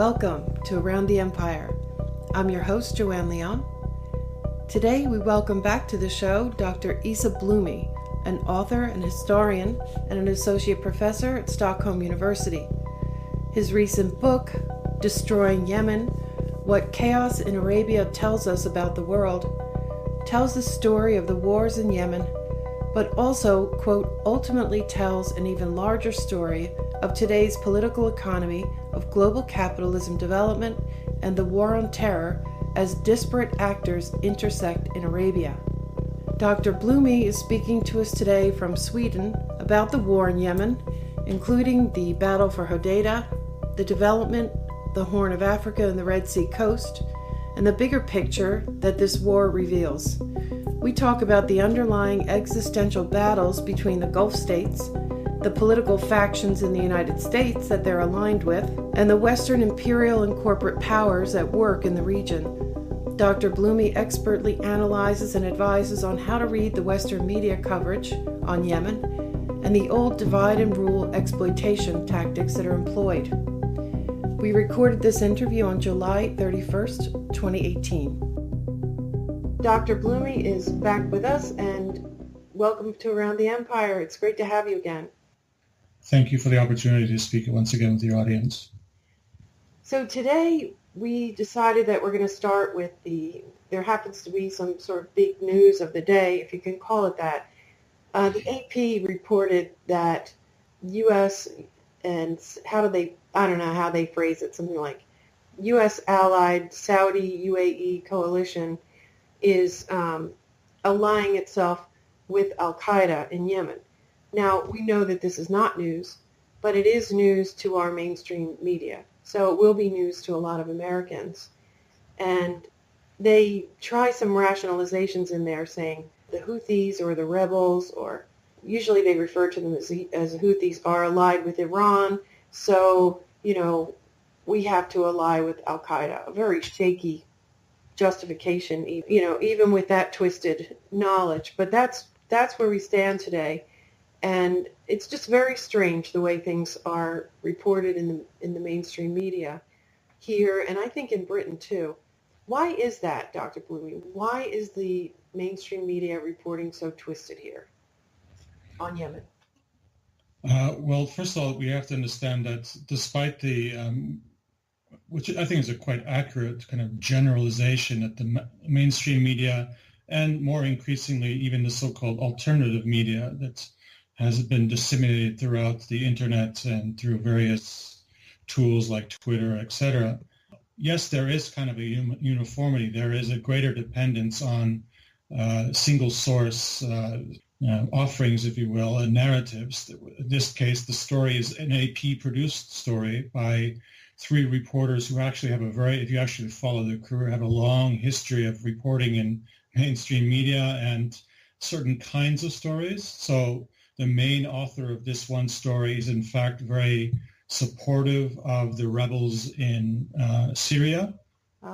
Welcome to Around the Empire. I'm your host, Joanne Leon. Today we welcome back to the show Dr. Isa Blumi, an author and historian and an associate professor at Stockholm University. His recent book, Destroying Yemen, What Chaos in Arabia Tells Us About the World, tells the story of the wars in Yemen, but also, quote, ultimately tells an even larger story of today's political economy of global capitalism development and the war on terror as disparate actors intersect in Arabia. Dr. Blumi is speaking to us today from Sweden about the war in Yemen, including the battle for Hodeidah, the development, the Horn of Africa and the Red Sea coast, and the bigger picture that this war reveals. We talk about the underlying existential battles between the Gulf states, the political factions in the United States that they're aligned with, and the Western imperial and corporate powers at work in the region. Dr. Blumi expertly analyzes and advises on how to read the Western media coverage on Yemen and the old divide and rule exploitation tactics that are employed. We recorded this interview on July 31st, 2018. Dr. Blumi is back with us, and welcome to Around the Empire. It's great to have you again. Thank you for the opportunity to speak once again with your audience. So today we decided that we're going to start with there happens to be some sort of big news of the day, if you can call it that. The AP reported that U.S. and I don't know how they phrase it, something like U.S. allied Saudi UAE coalition is allying itself with Al-Qaeda in Yemen. Now, we know that this is not news, but it is news to our mainstream media. So it will be news to a lot of Americans. And they try some rationalizations in there saying the Houthis or the rebels, or usually they refer to them as Houthis, are allied with Iran. So, we have to ally with Al-Qaeda. A very shaky justification, even with that twisted knowledge. But that's where we stand today. And it's just very strange the way things are reported in the mainstream media here, and I think in Britain too. Why is that, Dr. Blumi? Why is the mainstream media reporting so twisted here on Yemen? Well, first of all, we have to understand that despite the, which I think is a quite accurate kind of generalization, that the mainstream media and more increasingly even the so-called alternative media that has been disseminated throughout the internet and through various tools like Twitter, etc. Yes, there is kind of a uniformity. There is a greater dependence on single source offerings, if you will, and narratives. In this case, the story is an AP-produced story by three reporters who actually have if you actually follow their career, have a long history of reporting in mainstream media and certain kinds of stories. So the main author of this one story is, in fact, very supportive of the rebels in Syria,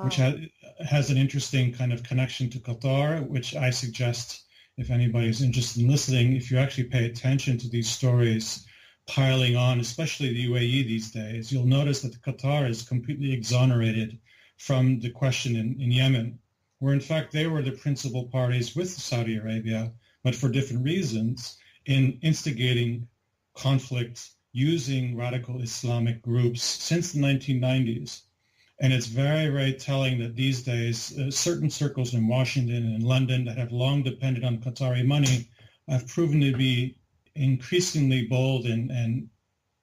which has an interesting kind of connection to Qatar, which I suggest, if anybody's interested in listening, if you actually pay attention to these stories piling on, especially the UAE these days, you'll notice that Qatar is completely exonerated from the question in Yemen, where, in fact, they were the principal parties with Saudi Arabia, but for different reasons, in instigating conflict using radical Islamic groups since the 1990s. And it's very, very telling that these days, certain circles in Washington and London that have long depended on Qatari money have proven to be increasingly bold and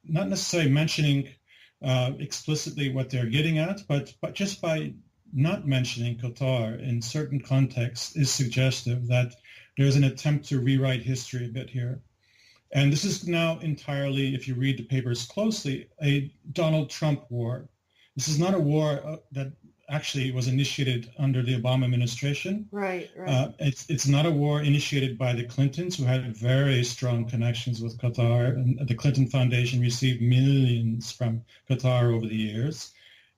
not necessarily mentioning explicitly what they're getting at, but just by not mentioning Qatar in certain contexts is suggestive that there's an attempt to rewrite history a bit here. And this is now entirely, if you read the papers closely, a Donald Trump war. This is not a war that actually was initiated under the Obama administration. Right. It's not a war initiated by the Clintons, who had very strong connections with Qatar. And the Clinton Foundation received millions from Qatar over the years.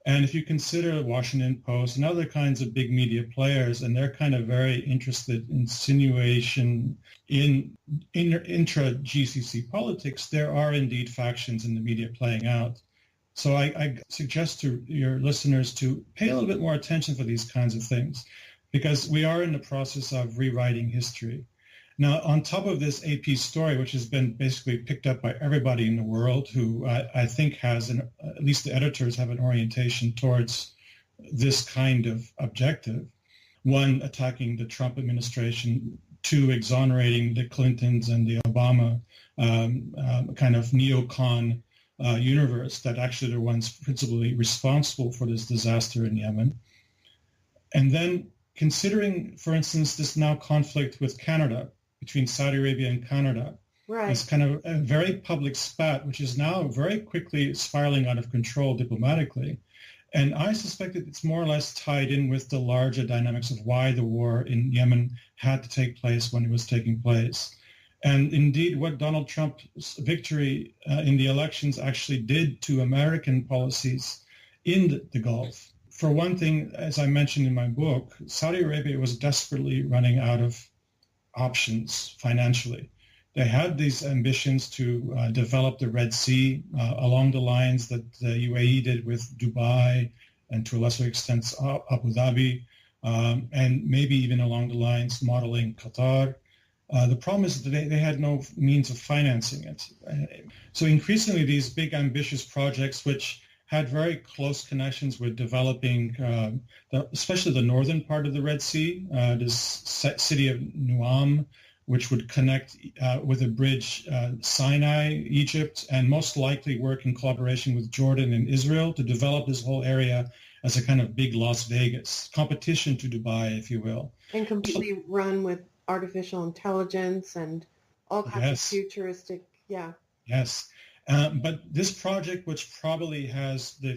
And if you consider Washington Post and other kinds of big media players, and they're kind of very interested in insinuation in intra-GCC politics, there are indeed factions in the media playing out. So I suggest to your listeners to pay a little bit more attention for these kinds of things, because we are in the process of rewriting history. Now, on top of this AP story, which has been basically picked up by everybody in the world who I think has, at least the editors have an orientation towards this kind of objective. One, attacking the Trump administration. Two, exonerating the Clintons and the Obama kind of neocon universe that actually are the ones principally responsible for this disaster in Yemen. And then considering, for instance, this now conflict with Canada, between Saudi Arabia and Canada, right. It's kind of a very public spat, which is now very quickly spiraling out of control diplomatically. And I suspect that it's more or less tied in with the larger dynamics of why the war in Yemen had to take place when it was taking place. And indeed, what Donald Trump's victory in the elections actually did to American policies in the Gulf. For one thing, as I mentioned in my book, Saudi Arabia was desperately running out of options financially. They had these ambitions to develop the Red Sea along the lines that the UAE did with Dubai and to a lesser extent Abu Dhabi, and maybe even along the lines modeling Qatar. The problem is that they had no means of financing it. So increasingly these big ambitious projects, which had very close connections with developing, especially the northern part of the Red Sea, this city of Nuam, which would connect with a bridge Sinai, Egypt, and most likely work in collaboration with Jordan and Israel to develop this whole area as a kind of big Las Vegas, competition to Dubai, if you will. And completely run with artificial intelligence and all kinds of futuristic, Yes. But this project, which probably has the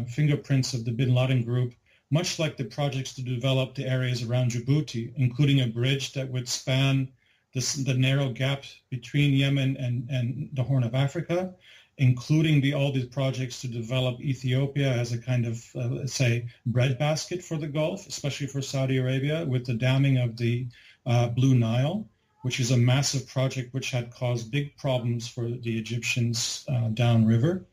fingerprints of the Bin Laden group, much like the projects to develop the areas around Djibouti, including a bridge that would span the narrow gap between Yemen and the Horn of Africa, including all these projects to develop Ethiopia as a kind of, let's say, breadbasket for the Gulf, especially for Saudi Arabia, with the damming of the Blue Nile, which is a massive project which had caused big problems for the Egyptians downriver.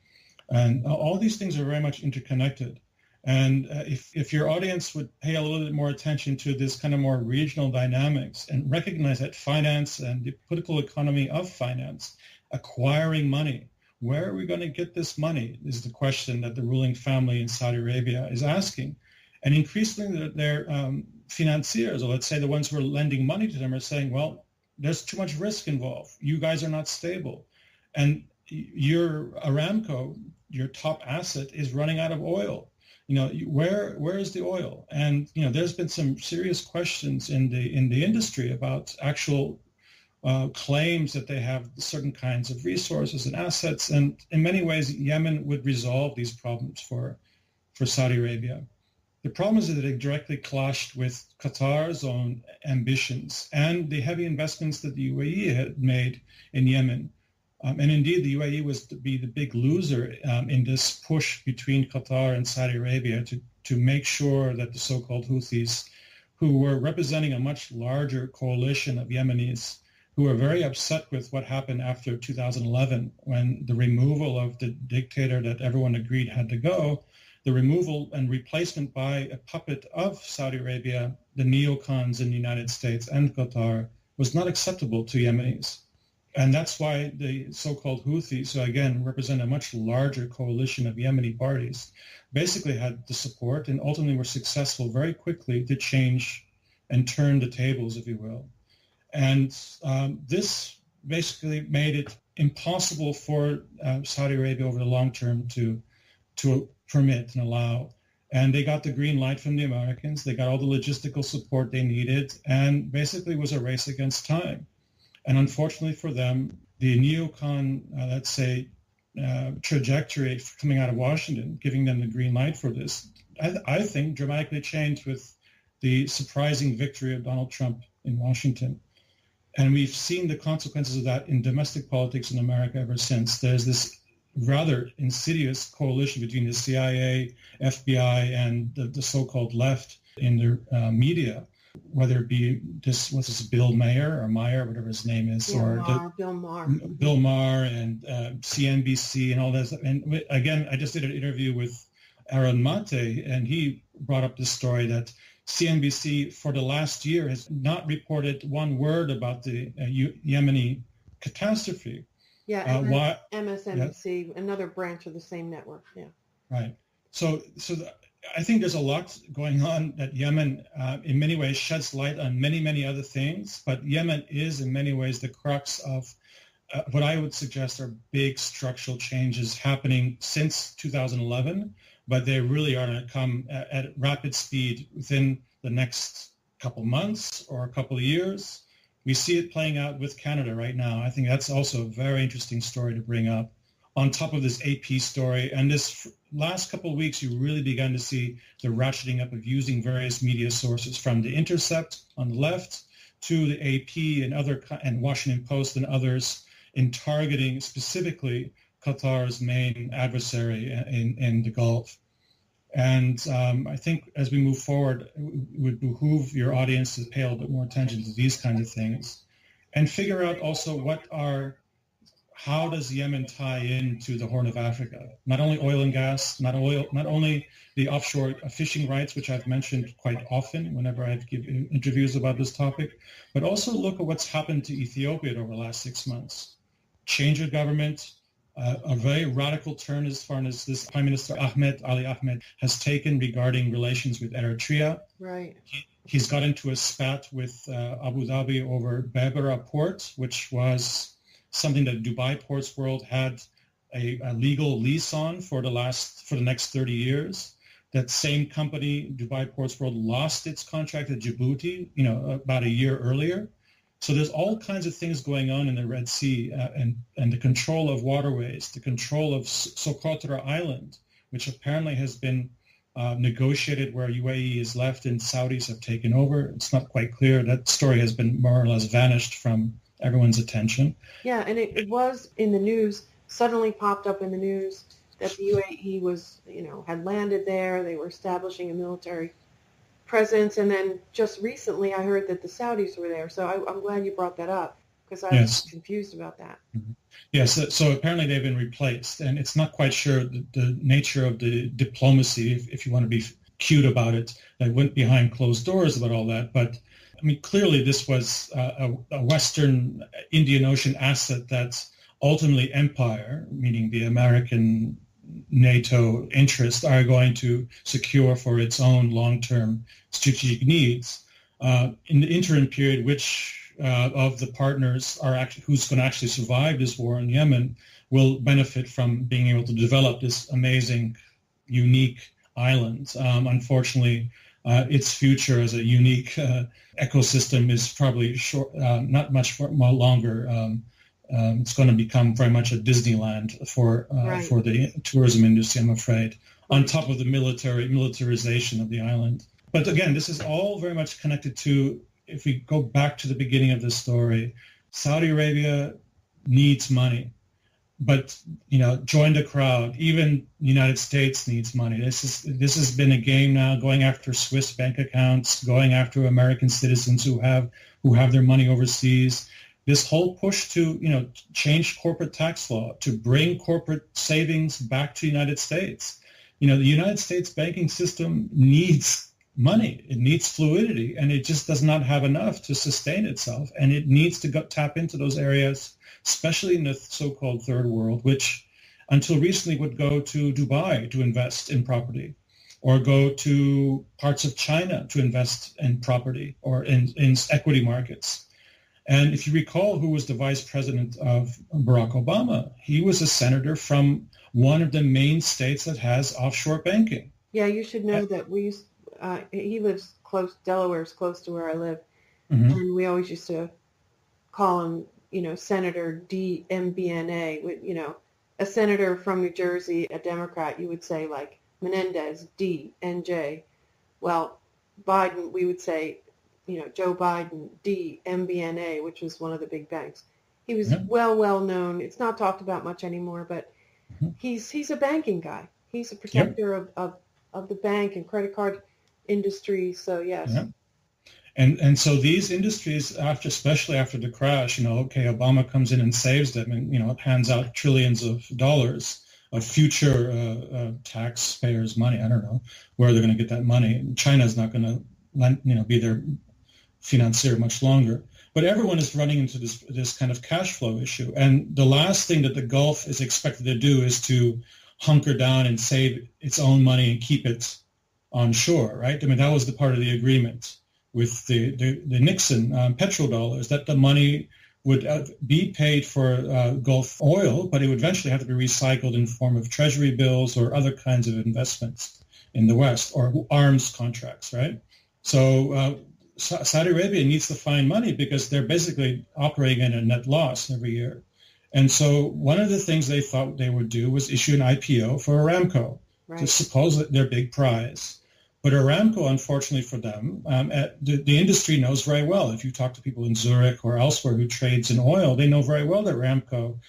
And all these things are very much interconnected. And if your audience would pay a little bit more attention to this kind of more regional dynamics and recognize that finance and the political economy of finance, acquiring money, where are we going to get this money is the question that the ruling family in Saudi Arabia is asking. And increasingly their financiers, or let's say the ones who are lending money to them, are saying, well, there's too much risk involved. You guys are not stable. And your Aramco, your top asset, is running out of oil. Where is the oil? And there's been some serious questions in the industry about actual claims that they have certain kinds of resources and assets. And in many ways, Yemen would resolve these problems for Saudi Arabia. The problem is that it directly clashed with Qatar's own ambitions and the heavy investments that the UAE had made in Yemen. And indeed, the UAE was to be the big loser in this push between Qatar and Saudi Arabia to make sure that the so-called Houthis, who were representing a much larger coalition of Yemenis, who were very upset with what happened after 2011, when the removal of the dictator that everyone agreed had to go, the removal and replacement by a puppet of Saudi Arabia, the neocons in the United States and Qatar, was not acceptable to Yemenis. And that's why the so-called Houthis, who again represent a much larger coalition of Yemeni parties, basically had the support and ultimately were successful very quickly to change and turn the tables, if you will. And this basically made it impossible for Saudi Arabia over the long term to permit and allow. And they got the green light from the Americans. They got all the logistical support they needed, and basically it was a race against time. And unfortunately for them, the neocon, let's say, trajectory coming out of Washington, giving them the green light for this, I think dramatically changed with the surprising victory of Donald Trump in Washington. And we've seen the consequences of that in domestic politics in America ever since. There's this rather insidious coalition between the CIA, FBI, and the so-called left in their media, whether it be what's this, Bill Mayer or Meyer, whatever his name is, or Bill Maher. Bill Maher and CNBC and all this. And again, I just did an interview with Aaron Mate, and he brought up this story that CNBC for the last year has not reported one word about the Yemeni catastrophe. Yeah, MSNBC, yes. Another branch of the same network. Yeah. Right. So I think there's a lot going on that Yemen, in many ways, sheds light on many, many other things. But Yemen is, in many ways, the crux of what I would suggest are big structural changes happening since 2011. But they really are going to come at rapid speed within the next couple months or a couple of years. We see it playing out with Canada right now. I think that's also a very interesting story to bring up. On top of this AP story, and this last couple of weeks, you really began to see the ratcheting up of using various media sources, from The Intercept on the left to the AP and Washington Post and others, in targeting specifically Qatar's main adversary in the Gulf. And I think as we move forward, it would behoove your audience to pay a little bit more attention to these kinds of things and figure out also how does Yemen tie into the Horn of Africa? Not only oil and gas, not only the offshore fishing rights, which I've mentioned quite often whenever I've given interviews about this topic, but also look at what's happened to Ethiopia over the last 6 months. Change of government, a very radical turn as far as this Prime Minister Ali Ahmed has taken regarding relations with Eritrea. Right. He's got into a spat with Abu Dhabi over Berbera Port, which was something that Dubai Ports World had a legal lease on for the next 30 years. That same company, Dubai Ports World, lost its contract at Djibouti, about a year earlier. So there's all kinds of things going on in the Red Sea, and the control of waterways, the control of Socotra Island, which apparently has been negotiated where UAE is left and Saudis have taken over. It's not quite clear. That story has been more or less vanished from everyone's attention. Yeah, and it was in the news, suddenly popped up in the news that the UAE was, had landed there. They were establishing a military presence. And then just recently I heard that the Saudis were there. So I'm glad you brought that up, because I was confused about that. Mm-hmm. Yes, so apparently they've been replaced. And it's not quite sure the nature of the diplomacy, if you want to be cute about it. They went behind closed doors about all that. But I mean, clearly this was a Western Indian Ocean asset that ultimately empire, meaning the American NATO interests, are going to secure for its own long-term strategic needs. In the interim period, which of the partners who's going to actually survive this war in Yemen will benefit from being able to develop this amazing, unique island. Unfortunately, its future as a unique ecosystem is probably not much more longer. It's going to become very much a Disneyland for the tourism industry, I'm afraid, on top of the militarization of the island. But again, this is all very much connected to, if we go back to the beginning of this story, Saudi Arabia needs money. But, join the crowd. Even the United States needs money. This has been a game now, going after Swiss bank accounts, going after American citizens who have their money overseas. This whole push to, change corporate tax law, to bring corporate savings back to the United States. The United States banking system needs money. It needs fluidity, and it just does not have enough to sustain itself. And it needs to tap into those areas, especially in the so-called third world, which until recently would go to Dubai to invest in property, or go to parts of China to invest in property or in equity markets. And if you recall who was the vice president of Barack Obama, he was a senator from one of the main states that has offshore banking. Yeah, you should know that he lives close, Delaware's close to where I live. Mm-hmm. And we always used to call him, Senator D MBNA. A senator from New Jersey, a Democrat, you would say like Menendez, D, NJ. Well, Biden, we would say, Joe Biden, D, MBNA, which was one of the big banks. He was well known. It's not talked about much anymore, but he's a banking guy. He's a protector of the bank and credit card industry. So yes. And so these industries, especially after the crash, okay, Obama comes in and saves them and, hands out trillions of dollars of future taxpayers' money. I don't know where they're going to get that money. China's not going to be their financier much longer. But everyone is running into this kind of cash flow issue. And the last thing that the Gulf is expected to do is to hunker down and save its own money and keep it on shore, right? I mean, that was the part of the agreement with the Nixon petrodollars, that the money would be paid for Gulf oil, but it would eventually have to be recycled in the form of treasury bills or other kinds of investments in the West, or arms contracts, right? So Saudi Arabia needs to find money because they're basically operating at a net loss every year. And so one of the things they thought they would do was issue an IPO for Aramco, to suppose that their big prize. But Aramco, unfortunately for them, the industry knows very well. If you talk to people in Zurich or elsewhere who trades in oil, they know very well that Aramco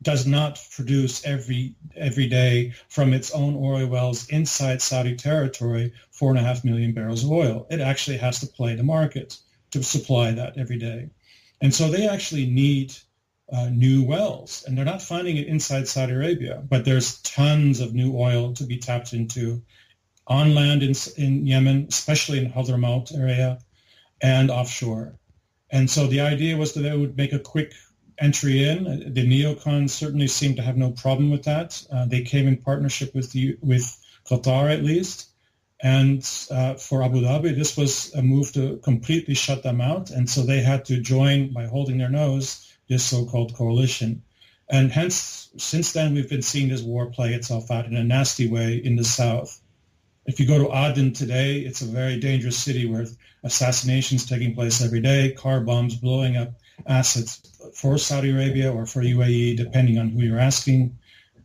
does not produce every day from its own oil wells inside Saudi territory 4.5 million barrels of oil. It actually has to play the market to supply that every day. And so they actually need new wells, and they're not finding it inside Saudi Arabia, but there's tons of new oil to be tapped into on land in Yemen, especially in Hadramaut area, and offshore. And so the idea was that they would make a quick entry in. The neocons certainly seemed to have no problem with that. They came in partnership with Qatar at least. And for Abu Dhabi, this was a move to completely shut them out. And so they had to join, by holding their nose, this so-called coalition. And hence, since then, we've been seeing this war play itself out in a nasty way in the south. If you go to Aden today, it's a very dangerous city where assassinations taking place every day, car bombs blowing up assets for Saudi Arabia or for UAE, depending on who you're asking.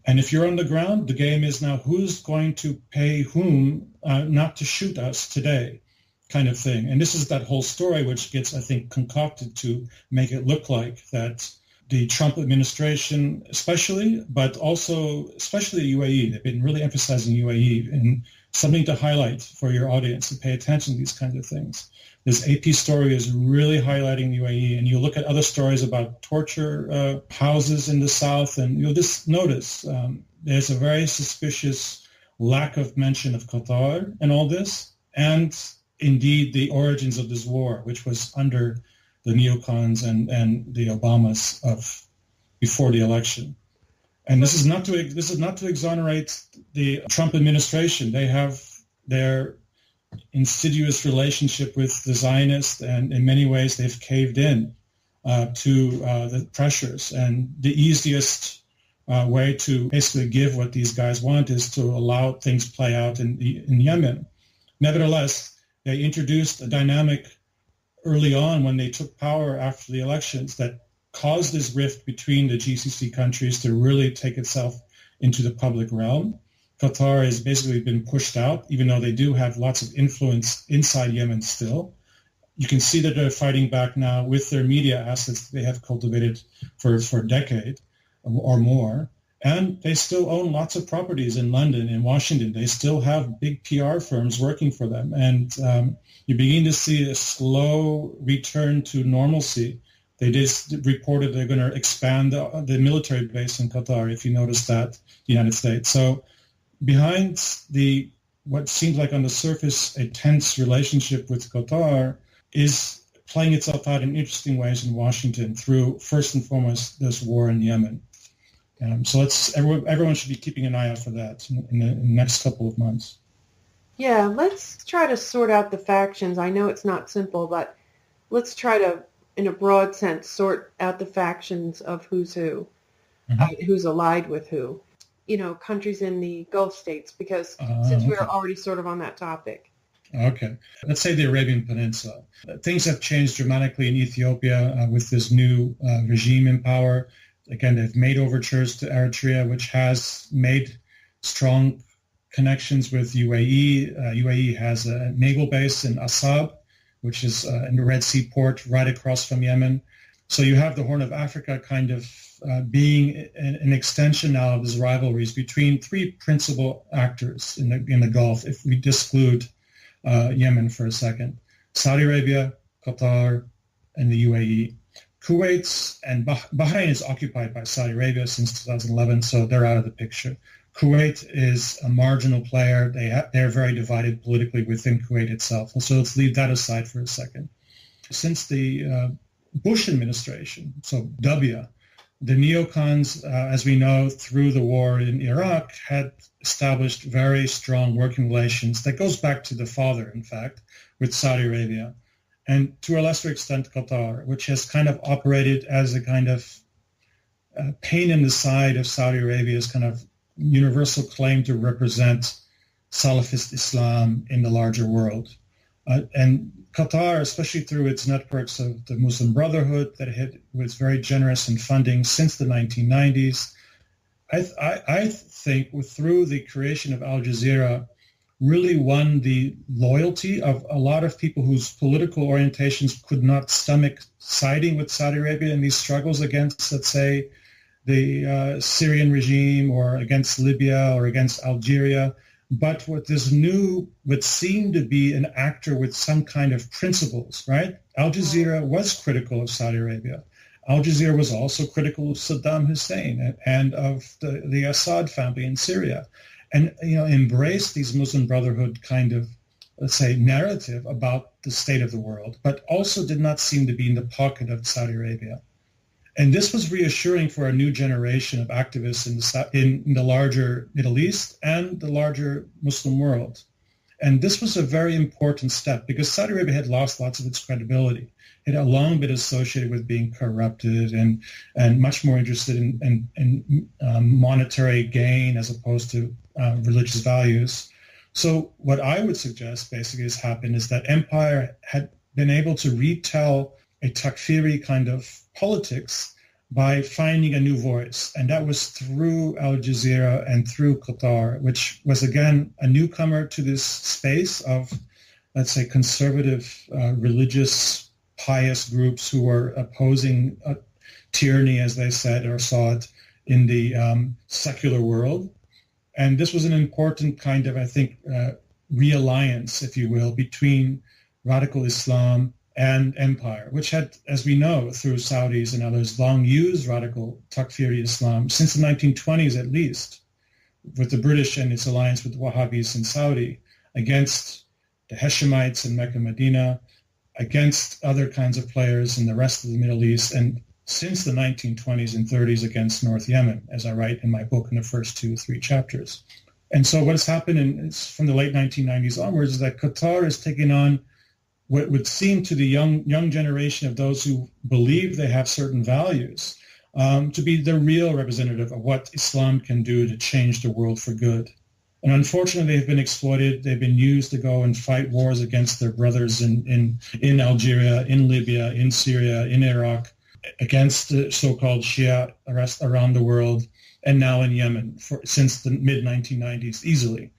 And if you're on the ground, the game is now who's going to pay whom not to shoot us today, kind of thing. And this is that whole story which gets, I think, concocted to make it look like that the Trump administration especially, but also especially UAE, they've been really emphasizing UAE and something to highlight for your audience and pay attention to these kinds of things. This AP story is really highlighting the UAE, and you look at other stories about torture houses in the south, and you'll just notice there's a very suspicious lack of mention of Qatar and all this, and indeed the origins of this war, which was under the neocons and the Obamas of before the election. And this is not to exonerate the Trump administration. They have their insidious relationship with the Zionists, and in many ways they've caved in to the pressures. And the easiest way to basically give what these guys want is to allow things play out in Yemen. Nevertheless, they introduced a dynamic early on when they took power after the elections that caused this rift between the GCC countries to really take itself into the public realm. Qatar has basically been pushed out, even though they do have lots of influence inside Yemen still. You can see that they're fighting back now with their media assets that they have cultivated for a decade or more. And they still own lots of properties in London, in Washington. They still have big PR firms working for them. And you begin to see a slow return to normalcy. They just reported they're going to expand the military base in Qatar, if you notice that, the United States. So behind what seems like on the surface a tense relationship with Qatar is playing itself out in interesting ways in Washington through, first and foremost, this war in Yemen. So everyone should be keeping an eye out for that in the next couple of months. Yeah, let's try to sort out the factions. I know it's not simple, but let's try to, in a broad sense, sort out the factions of who's who, who's allied with who. Countries in the Gulf states, because since we're already sort of on that topic. Okay. Let's say the Arabian Peninsula. Things have changed dramatically in Ethiopia with this new regime in power. Again, they've made overtures to Eritrea, which has made strong connections with UAE. UAE has a naval base in Asab, which is in the Red Sea port right across from Yemen. So you have the Horn of Africa kind of being an extension now of these rivalries between three principal actors in the Gulf, if we exclude Yemen for a second. Saudi Arabia, Qatar, and the UAE. Kuwait and Bahrain is occupied by Saudi Arabia since 2011, so they're out of the picture. Kuwait is a marginal player. They're very divided politically within Kuwait itself. So let's leave that aside for a second. Since the Bush administration, so W, the neocons, as we know, through the war in Iraq, had established very strong working relations. That goes back to the father, in fact, with Saudi Arabia, and to a lesser extent Qatar, which has kind of operated as a kind of pain in the side of Saudi Arabia's kind of universal claim to represent Salafist Islam in the larger world. And Qatar, especially through its networks of the Muslim Brotherhood that was very generous in funding since the 1990s, I think through the creation of Al Jazeera, really won the loyalty of a lot of people whose political orientations could not stomach siding with Saudi Arabia in these struggles against, let's say, the Syrian regime or against Libya or against Algeria. But with this new, what seemed to be an actor with some kind of principles, right? Al Jazeera was critical of Saudi Arabia. Al Jazeera was also critical of Saddam Hussein and of the Assad family in Syria, and embraced these Muslim Brotherhood kind of, let's say, narrative about the state of the world, but also did not seem to be in the pocket of Saudi Arabia. And this was reassuring for a new generation of activists in the larger Middle East and the larger Muslim world. And this was a very important step because Saudi Arabia had lost lots of its credibility. It had long been associated with being corrupted and much more interested in monetary gain as opposed to religious values. So what I would suggest basically has happened is that empire had been able to retell a takfiri kind of politics by finding a new voice. And that was through Al Jazeera and through Qatar, which was, again, a newcomer to this space of, let's say, conservative, religious, pious groups who were opposing tyranny, as they said, or saw it in the secular world. And this was an important kind of, I think, realliance, if you will, between radical Islam and empire, which had, as we know, through Saudis and others, long used radical Takfiri Islam since the 1920s at least, with the British and its alliance with the Wahhabis in Saudi, against the Hashemites in Mecca, Medina, against other kinds of players in the rest of the Middle East, and since the 1920s and 30s against North Yemen, as I write in my book in the first 2 or 3 chapters. And so what has happened from the late 1990s onwards is that Qatar is taking on what would seem to the young generation of those who believe they have certain values to be the real representative of what Islam can do to change the world for good. And unfortunately, they've been exploited. They've been used to go and fight wars against their brothers in Algeria, in Libya, in Syria, in Iraq, against the so-called Shia around the world, and now in Yemen since the mid-1990s easily.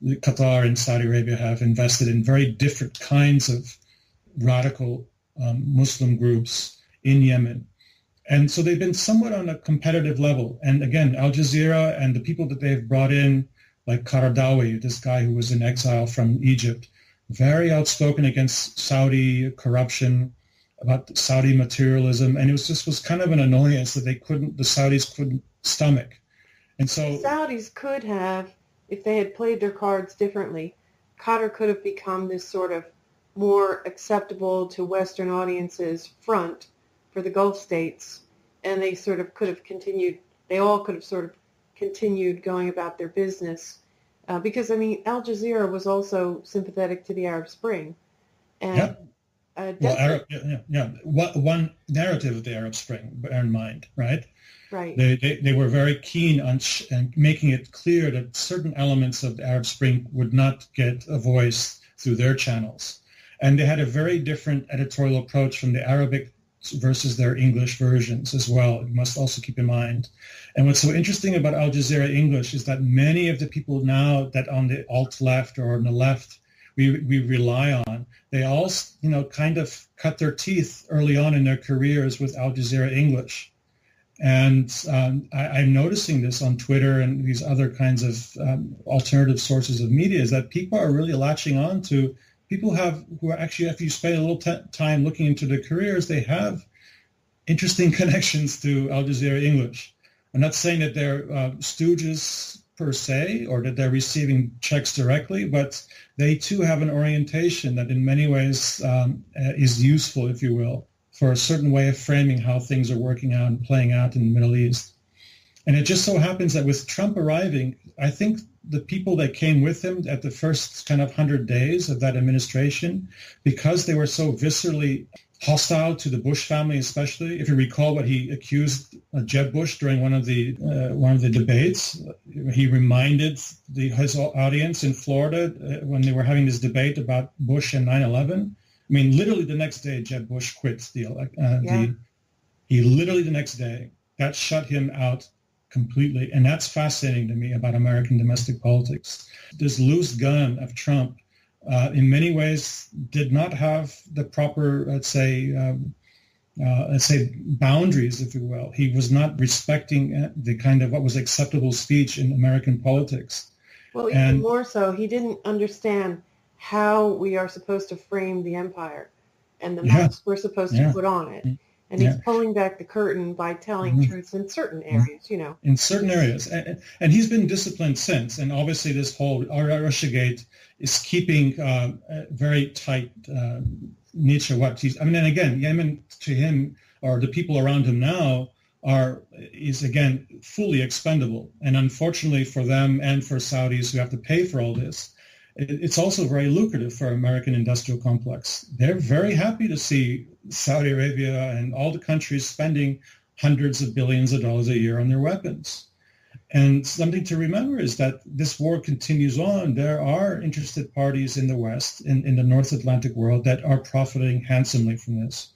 Qatar and Saudi Arabia have invested in very different kinds of radical Muslim groups in Yemen. And so they've been somewhat on a competitive level. And again, Al Jazeera and the people that they've brought in, like Qaradawi, this guy who was in exile from Egypt, very outspoken against Saudi corruption, about Saudi materialism. And it was kind of an annoyance that the Saudis couldn't stomach. And so the Saudis could have, if they had played their cards differently, Qatar could have become this sort of more acceptable to Western audiences front for the Gulf states, and they sort of could have continued, they all could have sort of continued going about their business. Because, I mean, Al Jazeera was also sympathetic to the Arab Spring. And, one narrative of the Arab Spring, bear in mind, right? Right. They were very keen on making it clear that certain elements of the Arab Spring would not get a voice through their channels. And they had a very different editorial approach from the Arabic versus their English versions as well. You must also keep in mind. And what's so interesting about Al Jazeera English is that many of the people now that on the alt-left or on the left we rely on, they all, kind of cut their teeth early on in their careers with Al Jazeera English. And I'm noticing this on Twitter and these other kinds of alternative sources of media, is that people are really latching on to people who are actually, if you spend a little time looking into their careers, they have interesting connections to Al Jazeera English. I'm not saying that they're stooges per se, or that they're receiving checks directly, but they too have an orientation that in many ways is useful, if you will, for a certain way of framing how things are working out and playing out in the Middle East. And it just so happens that with Trump arriving, I think the people that came with him at the first kind of 100 days of that administration, because they were so viscerally hostile to the Bush family, especially. If you recall what he accused Jeb Bush during one of the debates, he reminded his audience in Florida when they were having this debate about Bush and 9/11. I mean, literally the next day, Jeb Bush quit he literally the next day, that shut him out completely. And that's fascinating to me about American domestic politics. This loose gun of Trump in many ways did not have the proper, let's say, boundaries, if you will. He was not respecting the kind of what was acceptable speech in American politics. Well, even more so, he didn't understand how we are supposed to frame the empire and the masks we're supposed to put on it. And he's pulling back the curtain by telling truths in certain areas, In certain areas. And he's been disciplined since. And obviously this whole Russiagate is keeping a very tight niche of what he's... I mean, and again, Yemen to him, or the people around him now, is again fully expendable. And unfortunately for them and for Saudis who have to pay for all this, it's also very lucrative for American industrial complex. They're very happy to see Saudi Arabia and all the countries spending hundreds of billions of dollars a year on their weapons. And something to remember is that this war continues on. There are interested parties in the West, in the North Atlantic world, that are profiting handsomely from this.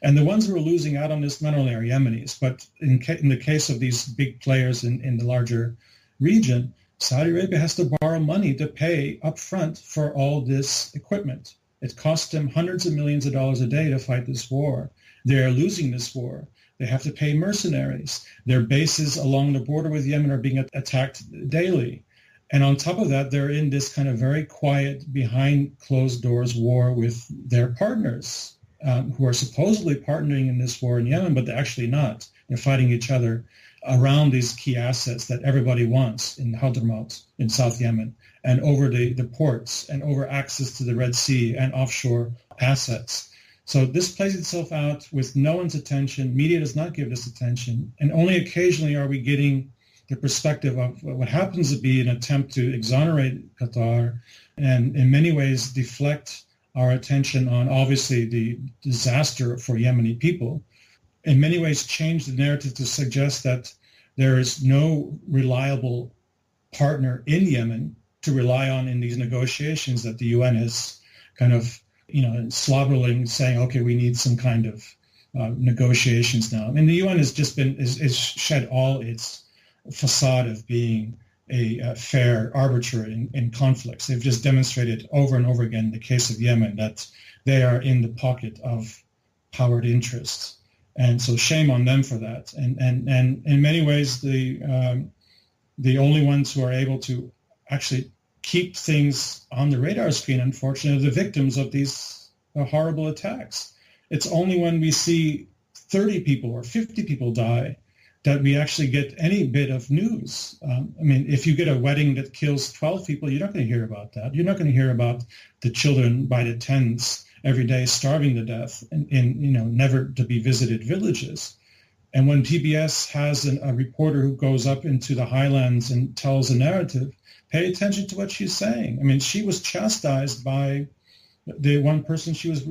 And the ones who are losing out on this not only are Yemenis, but in the case of these big players in the larger region, Saudi Arabia has to borrow money to pay up front for all this equipment. It costs them hundreds of millions of dollars a day to fight this war. They're losing this war. They have to pay mercenaries. Their bases along the border with Yemen are being attacked daily. And on top of that, they're in this kind of very quiet, behind closed doors war with their partners who are supposedly partnering in this war in Yemen, but they're actually not. They're fighting each other around these key assets that everybody wants in Hadramaut in South Yemen, and over the ports, and over access to the Red Sea and offshore assets. So this plays itself out with no one's attention. Media does not give this attention, and only occasionally are we getting the perspective of what happens to be an attempt to exonerate Qatar and in many ways deflect our attention on obviously the disaster for Yemeni people. In many ways change the narrative to suggest that there is no reliable partner in Yemen to rely on in these negotiations, that the UN is kind of, slobbering, saying, okay, we need some kind of negotiations now. I mean, the UN has just is shed all its facade of being a fair arbiter in conflicts. They've just demonstrated over and over again in the case of Yemen that they are in the pocket of powered interests. And so shame on them for that. And in many ways, the only ones who are able to actually keep things on the radar screen, unfortunately, are the victims of these horrible attacks. It's only when we see 30 people or 50 people die that we actually get any bit of news. I mean, if you get a wedding that kills 12 people, you're not going to hear about that. You're not going to hear about the children by the tens every day starving to death in never to be visited villages. And when PBS has a reporter who goes up into the highlands and tells a narrative, pay attention to what she's saying. I mean, she was chastised by the one person she was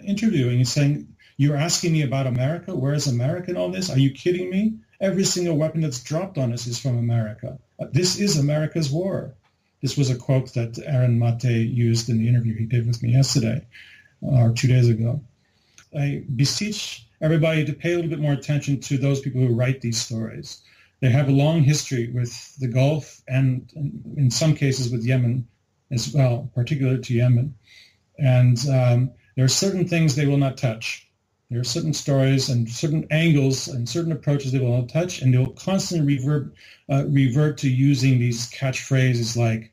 interviewing, saying, "You're asking me about America? Where is America in all this? Are you kidding me? Every single weapon that's dropped on us is from America. This is America's war." This was a quote that Aaron Mate used in the interview he did with me yesterday or 2 days ago. I beseech everybody to pay a little bit more attention to those people who write these stories. They have a long history with the Gulf and in some cases with Yemen as well, particularly to Yemen. And there are certain things they will not touch. There are certain stories and certain angles and certain approaches they will not touch, and they will constantly revert to using these catchphrases like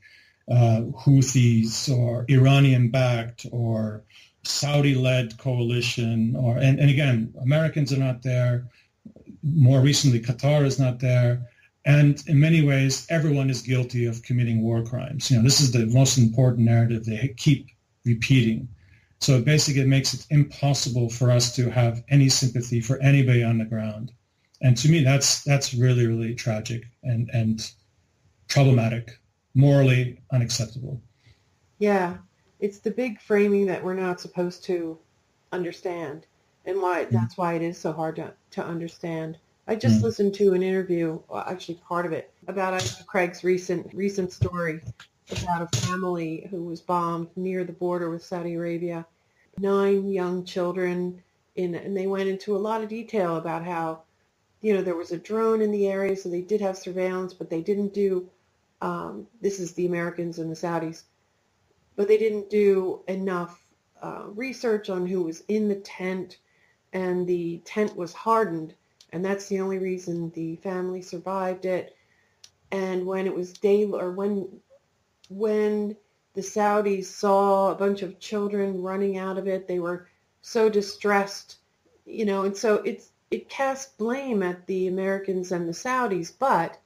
Houthis or Iranian-backed or Saudi-led coalition, and again, Americans are not there. More recently, Qatar is not there. And in many ways, everyone is guilty of committing war crimes. This is the most important narrative they keep repeating. So basically, it makes it impossible for us to have any sympathy for anybody on the ground. And to me, that's really, really tragic and problematic, morally unacceptable. Yeah, it's the big framing that we're not supposed to understand, and that's why it is so hard to understand. I just listened to an interview, well, actually part of it, about Craig's recent story about a family who was bombed near the border with Saudi Arabia. 9 young children, and they went into a lot of detail about how, there was a drone in the area, so they did have surveillance, but they didn't do, this is the Americans and the Saudis, but they didn't do enough research on who was in the tent, and the tent was hardened, and that's the only reason the family survived it. And when it was when the Saudis saw a bunch of children running out of it, they were so distressed, and so it casts blame at the Americans and the Saudis. But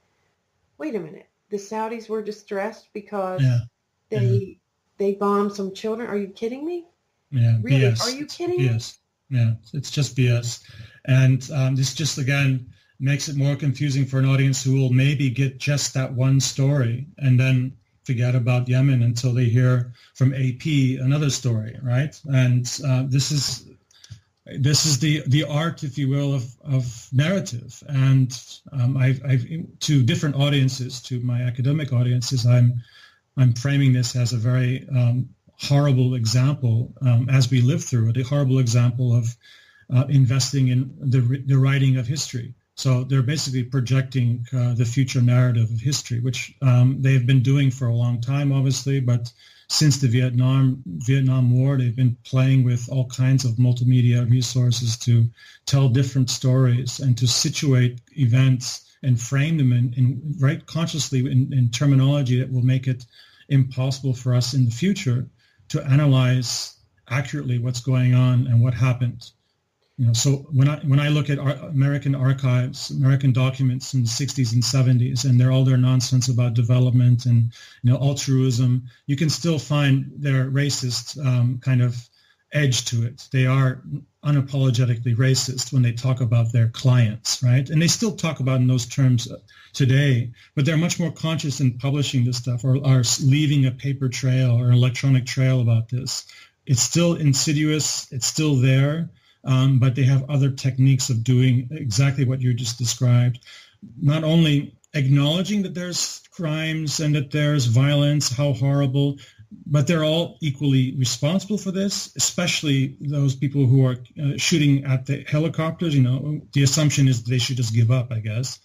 wait a minute, the Saudis were distressed because they bombed some children. Are you kidding me? Yeah, really? BS. Are you kidding me? BS. Yeah, it's just BS. And this just, again, makes it more confusing for an audience who will maybe get just that one story and then forget about Yemen until they hear from AP another story, right? And this is the art, if you will, of narrative. And I've to different audiences, to my academic audiences, I'm framing this as a very horrible example, as we live through it, a horrible example of investing in the writing of history. So they're basically projecting the future narrative of history, which they've been doing for a long time, obviously. But since the Vietnam War, they've been playing with all kinds of multimedia resources to tell different stories and to situate events and frame them in right consciously in terminology that will make it impossible for us in the future to analyze accurately what's going on and what happened. So when I look at American archives, American documents in the 60s and 70s, and all their nonsense about development and altruism, you can still find their racist kind of edge to it. They are unapologetically racist when they talk about their clients, right? And they still talk about in those terms today, but they're much more conscious in publishing this stuff or are leaving a paper trail or an electronic trail about this. It's still insidious. It's still there. But they have other techniques of doing exactly what you just described, not only acknowledging that there's crimes and that there's violence, how horrible, but they're all equally responsible for this, especially those people who are shooting at the helicopters. The assumption is they should just give up, I guess.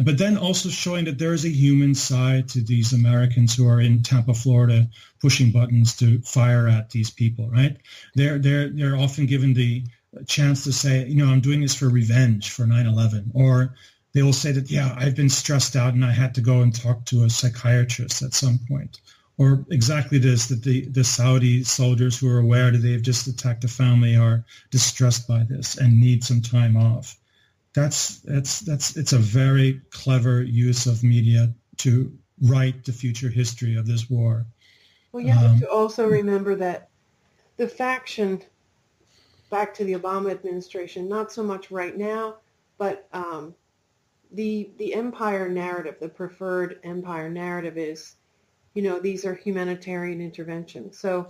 But then also showing that there is a human side to these Americans who are in Tampa, Florida, pushing buttons to fire at these people, right? They're often given the chance to say, I'm doing this for revenge for 9/11, or they will say that, I've been stressed out and I had to go and talk to a psychiatrist at some point, or exactly this, that the Saudi soldiers who are aware that they've just attacked a family are distressed by this and need some time off. It's a very clever use of media to write the future history of this war. Well, you have to also remember that the faction back to the Obama administration, not so much right now, but the empire narrative, the preferred empire narrative is, these are humanitarian interventions. So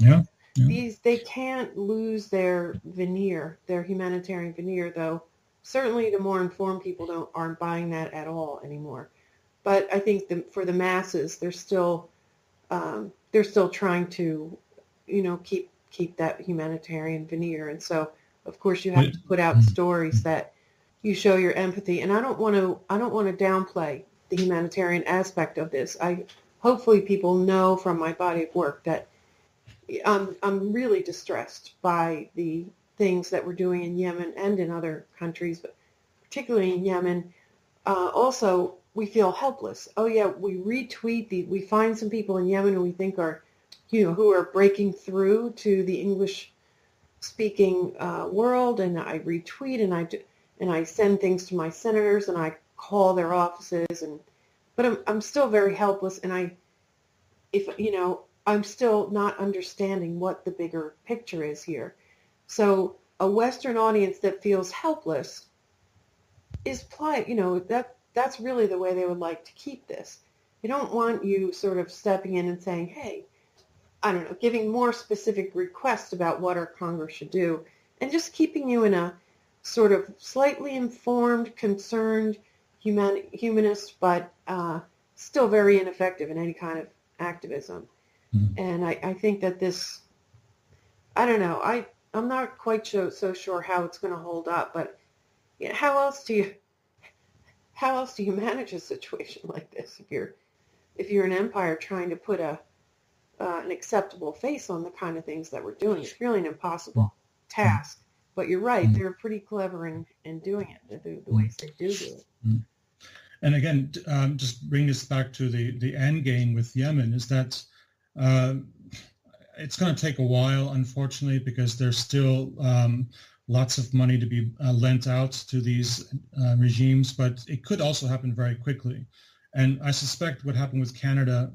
they can't lose their veneer, their humanitarian veneer, though certainly the more informed people aren't buying that at all anymore. But I think for the masses, they're still trying to, keep that humanitarian veneer. And so, of course, you have to put out stories that you show your empathy. And I don't want to downplay the humanitarian aspect of this. Hopefully people know from my body of work that I'm really distressed by the things that we're doing in Yemen and in other countries, but particularly in Yemen. Also, we feel helpless. Oh yeah, we retweet we find some people in Yemen who we think are, who are breaking through to the English speaking world, and I retweet and I send things to my senators and I call their offices, but I'm still very helpless, and I'm still not understanding what the bigger picture is here. So a Western audience that feels helpless is that's really the way they would like to keep this. They don't want you sort of stepping in and saying, hey, I don't know, giving more specific requests about what our Congress should do, and just keeping you in a sort of slightly informed, concerned, humanist, but still very ineffective in any kind of activism. Mm-hmm. And I think that this, I don't know, I'm not quite so sure how it's going to hold up, but how else do you manage a situation like this if you're an empire trying to put an acceptable face on the kind of things that we're doing? It's really an impossible task. But you're right; they're pretty clever in doing it, the ways they do it. And again, just bring this back to the end game with Yemen is that it's going to take a while, unfortunately, because there's still lots of money to be lent out to these regimes, but it could also happen very quickly. And I suspect what happened with Canada,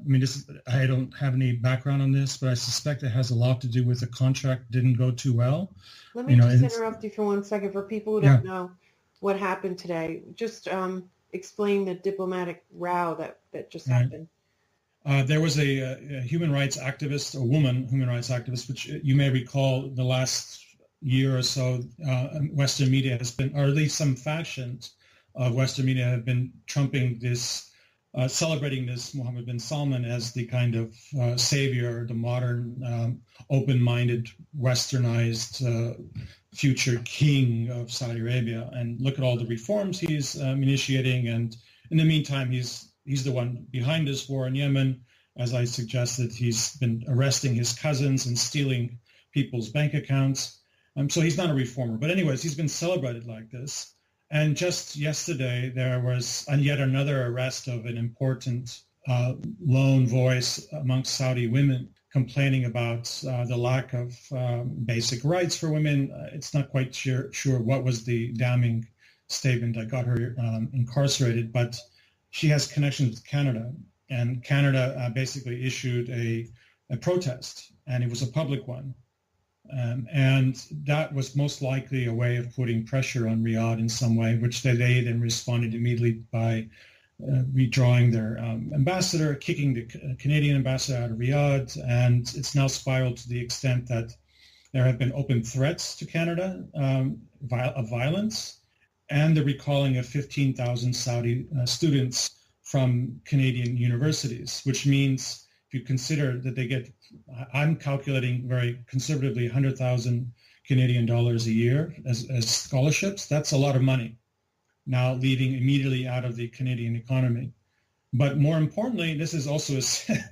I don't have any background on this, but I suspect it has a lot to do with the contract didn't go too well. Let me just interrupt you for 1 second. For people who don't know what happened today, just explain the diplomatic row that just happened. There was a human rights activist, a woman human rights activist, which you may recall the last year or so, Western media has been, or at least some factions of Western media have been trumping this, celebrating this Mohammed bin Salman as the kind of savior, the modern, open-minded, westernized future king of Saudi Arabia. And look at all the reforms he's initiating. And in the meantime, he's the one behind this war in Yemen. As I suggested, he's been arresting his cousins and stealing people's bank accounts. So he's not a reformer. But anyways, he's been celebrated like this. And just yesterday, there was yet another arrest of an important lone voice amongst Saudi women complaining about the lack of basic rights for women. It's not quite sure what was the damning statement that got her incarcerated, but she has connections with Canada. And Canada basically issued a protest, and it was a public one. And that was most likely a way of putting pressure on Riyadh in some way, which they then responded immediately by withdrawing their ambassador, kicking the Canadian ambassador out of Riyadh. And it's now spiraled to the extent that there have been open threats to Canada of violence, and the recalling of 15,000 Saudi students from Canadian universities, which means if you consider that they get, I'm calculating very conservatively, 100,000 Canadian dollars a year as scholarships. That's a lot of money now leaving immediately out of the Canadian economy. But more importantly, this is also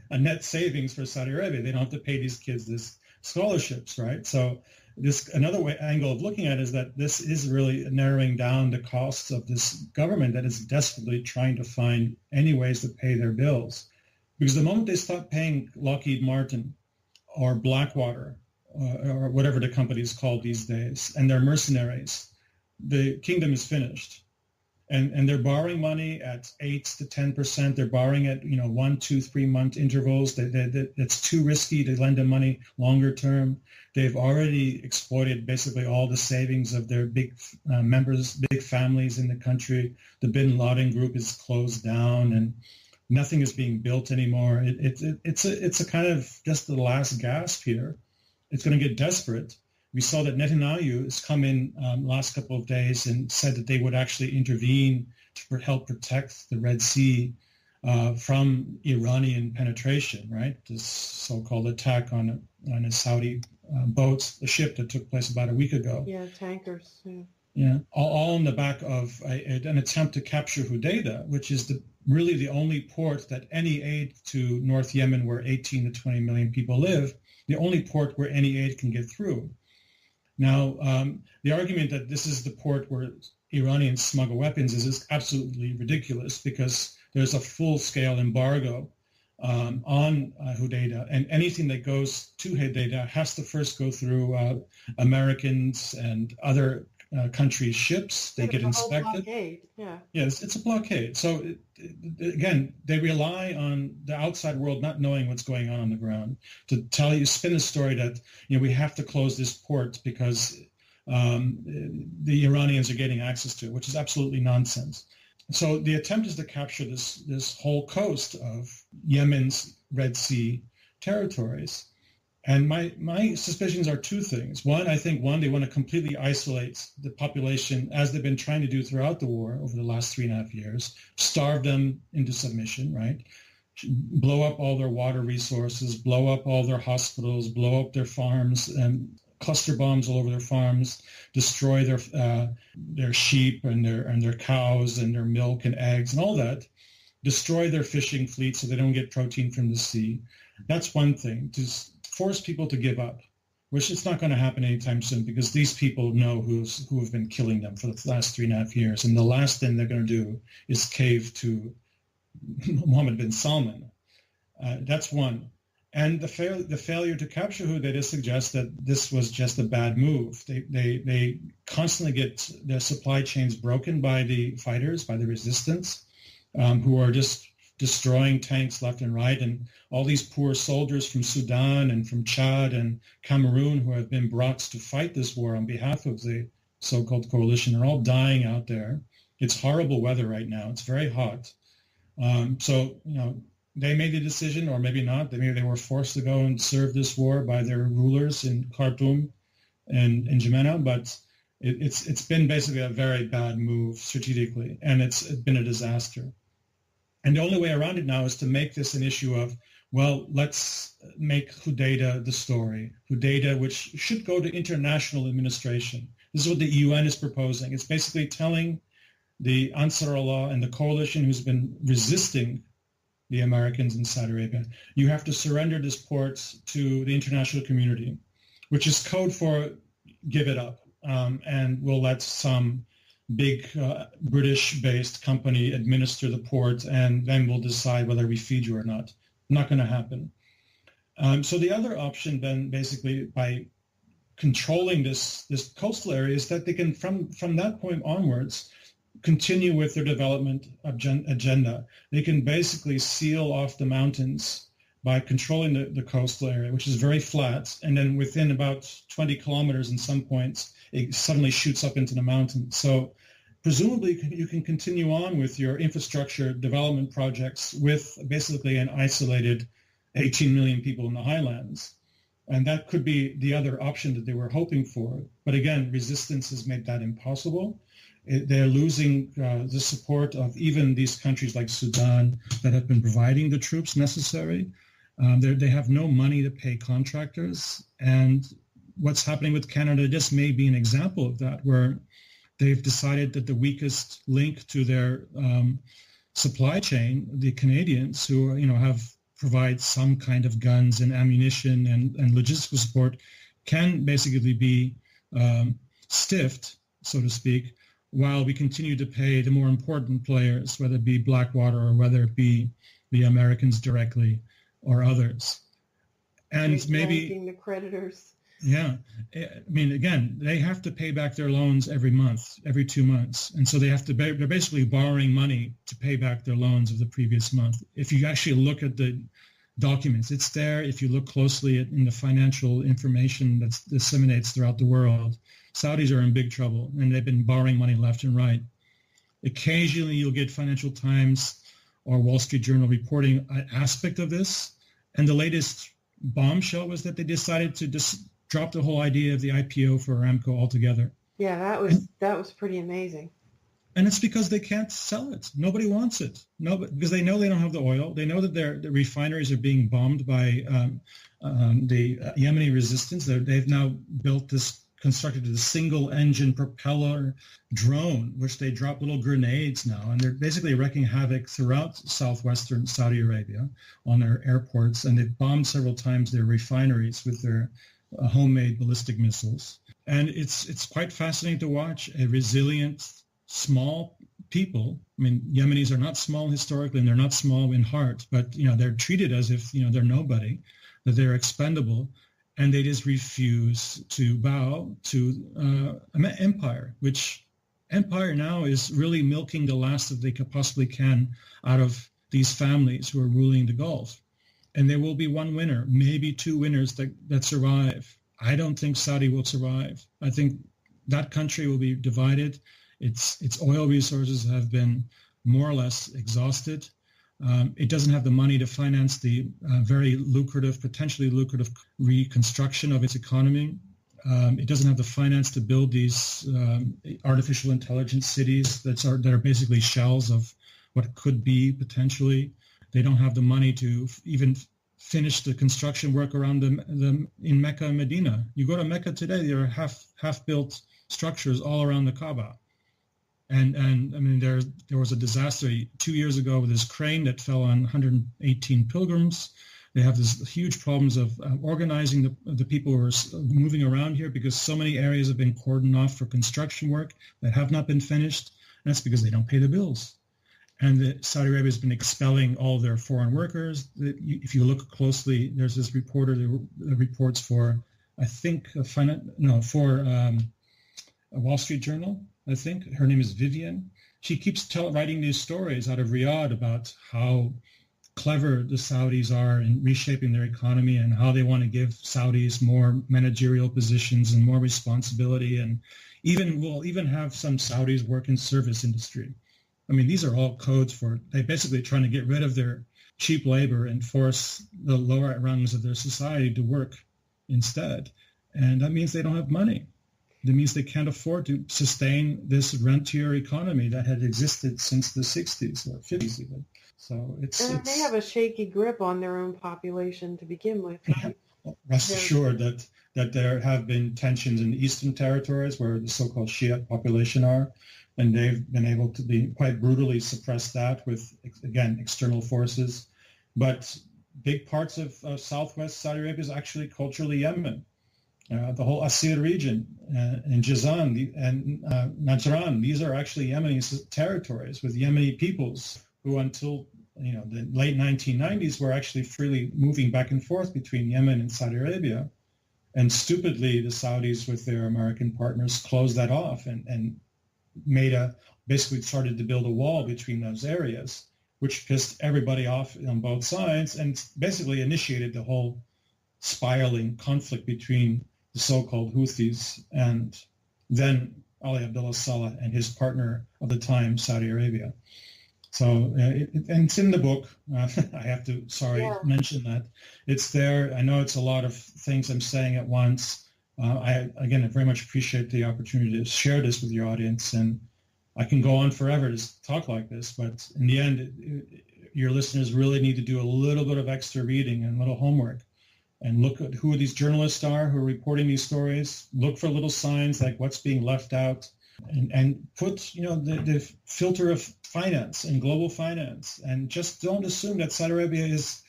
a net savings for Saudi Arabia. They don't have to pay these kids this scholarships, right? So this another angle of looking at it is that this is really narrowing down the costs of this government that is desperately trying to find any ways to pay their bills. Because the moment they stop paying Lockheed Martin or Blackwater or whatever the company is called these days, and their mercenaries, the kingdom is finished. And they're borrowing money at 8 to 10%. They're borrowing at 1, 2, 3 month intervals. It's too risky to lend them money longer term. They've already exploited basically all the savings of their big big families in the country. The Bin Laden group is closed down, and nothing is being built anymore. It's a kind of just the last gasp here. It's going to get desperate. We saw that Netanyahu has come in last couple of days and said that they would actually intervene to help protect the Red Sea from Iranian penetration, right? This so-called attack on a Saudi boat, a ship that took place about a week ago. Yeah, tankers. Yeah, all on the back of an attempt to capture Hodeidah, which is really the only port that any aid to North Yemen, where 18 to 20 million people live, the only port where any aid can get through. Now, the argument that this is the port where Iranians smuggle weapons is absolutely ridiculous because there's a full-scale embargo on Hodeidah, and anything that goes to Hodeidah has to first go through Americans and other countries' ships. They get inspected. Yeah. Yes, it's a blockade. So again, they rely on the outside world not knowing what's going on the ground to spin a story that we have to close this port because the Iranians are getting access to it, which is absolutely nonsense. So the attempt is to capture this whole coast of Yemen's Red Sea territories. And my suspicions are two things. One, I think, they want to completely isolate the population, as they've been trying to do throughout the war over the last 3.5 years, starve them into submission, right? Blow up all their water resources, blow up all their hospitals, blow up their farms, and cluster bombs all over their farms, destroy their sheep and their cows and their milk and eggs and all that, destroy their fishing fleet so they don't get protein from the sea. That's one thing, to force people to give up, which is not going to happen anytime soon because these people know who have been killing them for the last 3.5 years. And the last thing they're going to do is cave to Mohammed bin Salman. That's one. And the failure to capture Hodeidah suggests that this was just a bad move. They constantly get their supply chains broken by the fighters, by the resistance, who are just destroying tanks left and right. And all these poor soldiers from Sudan and from Chad and Cameroon who have been brought to fight this war on behalf of the so-called coalition are all dying out there. It's horrible weather right now. It's very hot. So they made the decision, or maybe not. Maybe they were forced to go and serve this war by their rulers in Khartoum and in Jemena, but it's been basically a very bad move strategically, and it's been a disaster. And the only way around it now is to make this an issue of, well, let's make Hodeidah the story. Hodeidah, which should go to international administration. This is what the UN is proposing. It's basically telling the Ansar Allah and the coalition who's been resisting the Americans in Saudi Arabia, you have to surrender this port to the international community, which is code for give it up, and we'll let some big British-based company administer the port, and then we'll decide whether we feed you or not. Not going to happen. So the other option then, basically, by controlling this coastal area, is that they can, from that point onwards, continue with their development agenda. They can basically seal off the mountains by controlling the coastal area, which is very flat, and then within about 20 kilometers in some points, it suddenly shoots up into the mountains. So presumably you can continue on with your infrastructure development projects with basically an isolated 18 million people in the highlands. And that could be the other option that they were hoping for. But again, resistance has made that impossible. They're losing the support of even these countries like Sudan that have been providing the troops necessary. They have no money to pay contractors. And what's happening with Canada just may be an example of that, where they've decided that the weakest link to their supply chain, the Canadians who provide some kind of guns and ammunition and logistical support, can basically be stiffed, so to speak, while we continue to pay the more important players, whether it be Blackwater or whether it be the Americans directly or others. And maybe the creditors. Yeah. I mean, again, they have to pay back their loans every month, every 2 months. And so they're basically borrowing money to pay back their loans of the previous month. If you actually look at the documents, it's there. If you look closely in the financial information that disseminates throughout the world, Saudis are in big trouble, and they've been borrowing money left and right. Occasionally, you'll get Financial Times or Wall Street Journal reporting an aspect of this. And the latest bombshell was that they decided to just drop the whole idea of the IPO for Aramco altogether. Yeah, that was pretty amazing. And it's because they can't sell it. Nobody wants it. Because they know they don't have the oil. They know that the refineries are being bombed by the Yemeni resistance. They've now constructed a single-engine propeller drone, which they drop little grenades now. And they're basically wreaking havoc throughout southwestern Saudi Arabia on their airports. And they've bombed several times their refineries with their homemade ballistic missiles. And it's quite fascinating to watch a resilient, small people. I mean, Yemenis are not small historically, and they're not small in heart, but they're treated as if they're nobody, that they're expendable, and they just refuse to bow to empire, which empire now is really milking the last that they possibly can out of these families who are ruling the Gulf. And there will be one winner, maybe two winners that survive. I don't think Saudi will survive. I think that country will be divided. Its oil resources have been more or less exhausted. It doesn't have the money to finance the very lucrative, potentially lucrative reconstruction of its economy. It doesn't have the finance to build these artificial intelligence cities that are basically shells of what could be potentially. They don't have the money to even finish the construction work around them in Mecca and Medina. You go to Mecca today, there are half-built structures all around the Kaaba. And I mean, there was a disaster 2 years ago with this crane that fell on 118 pilgrims. They have this huge problems of organizing the people who are moving around here because so many areas have been cordoned off for construction work that have not been finished. And that's because they don't pay the bills. And Saudi Arabia has been expelling all their foreign workers. If you look closely, there's this reporter that reports for, I think, for a Wall Street Journal, I think. Her name is Vivian. She keeps writing these stories out of Riyadh about how clever the Saudis are in reshaping their economy and how they want to give Saudis more managerial positions and more responsibility, and will even have some Saudis work in service industry. I mean, these are all codes for they basically trying to get rid of their cheap labor and force the lower rungs of their society to work instead. And that means they don't have money. That means they can't afford to sustain this rentier economy that had existed since the 60s or 50s even. So they have a shaky grip on their own population to begin with. Right? Rest assured that there have been tensions in the eastern territories where the so-called Shiite population are, and they've been able to be quite brutally suppress that with, again, external forces. But big parts of southwest Saudi Arabia is actually culturally Yemen. The whole Asir region and Jizan and Najran, these are actually Yemeni territories with Yemeni peoples who until the late 1990s were actually freely moving back and forth between Yemen and Saudi Arabia. And stupidly, the Saudis with their American partners closed that off and basically started to build a wall between those areas, which pissed everybody off on both sides and basically initiated the whole spiraling conflict between the so-called Houthis and then Ali Abdullah Saleh and his partner of the time, Saudi Arabia. So and it's in the book. I have to, mention that. It's there. I know it's a lot of things I'm saying at once. I very much appreciate the opportunity to share this with your audience, and I can go on forever to talk like this, but in the end, your listeners really need to do a little bit of extra reading and a little homework and look at who these journalists are who are reporting these stories, look for little signs like what's being left out, and put, the filter of finance and global finance, and just don't assume that Saudi Arabia is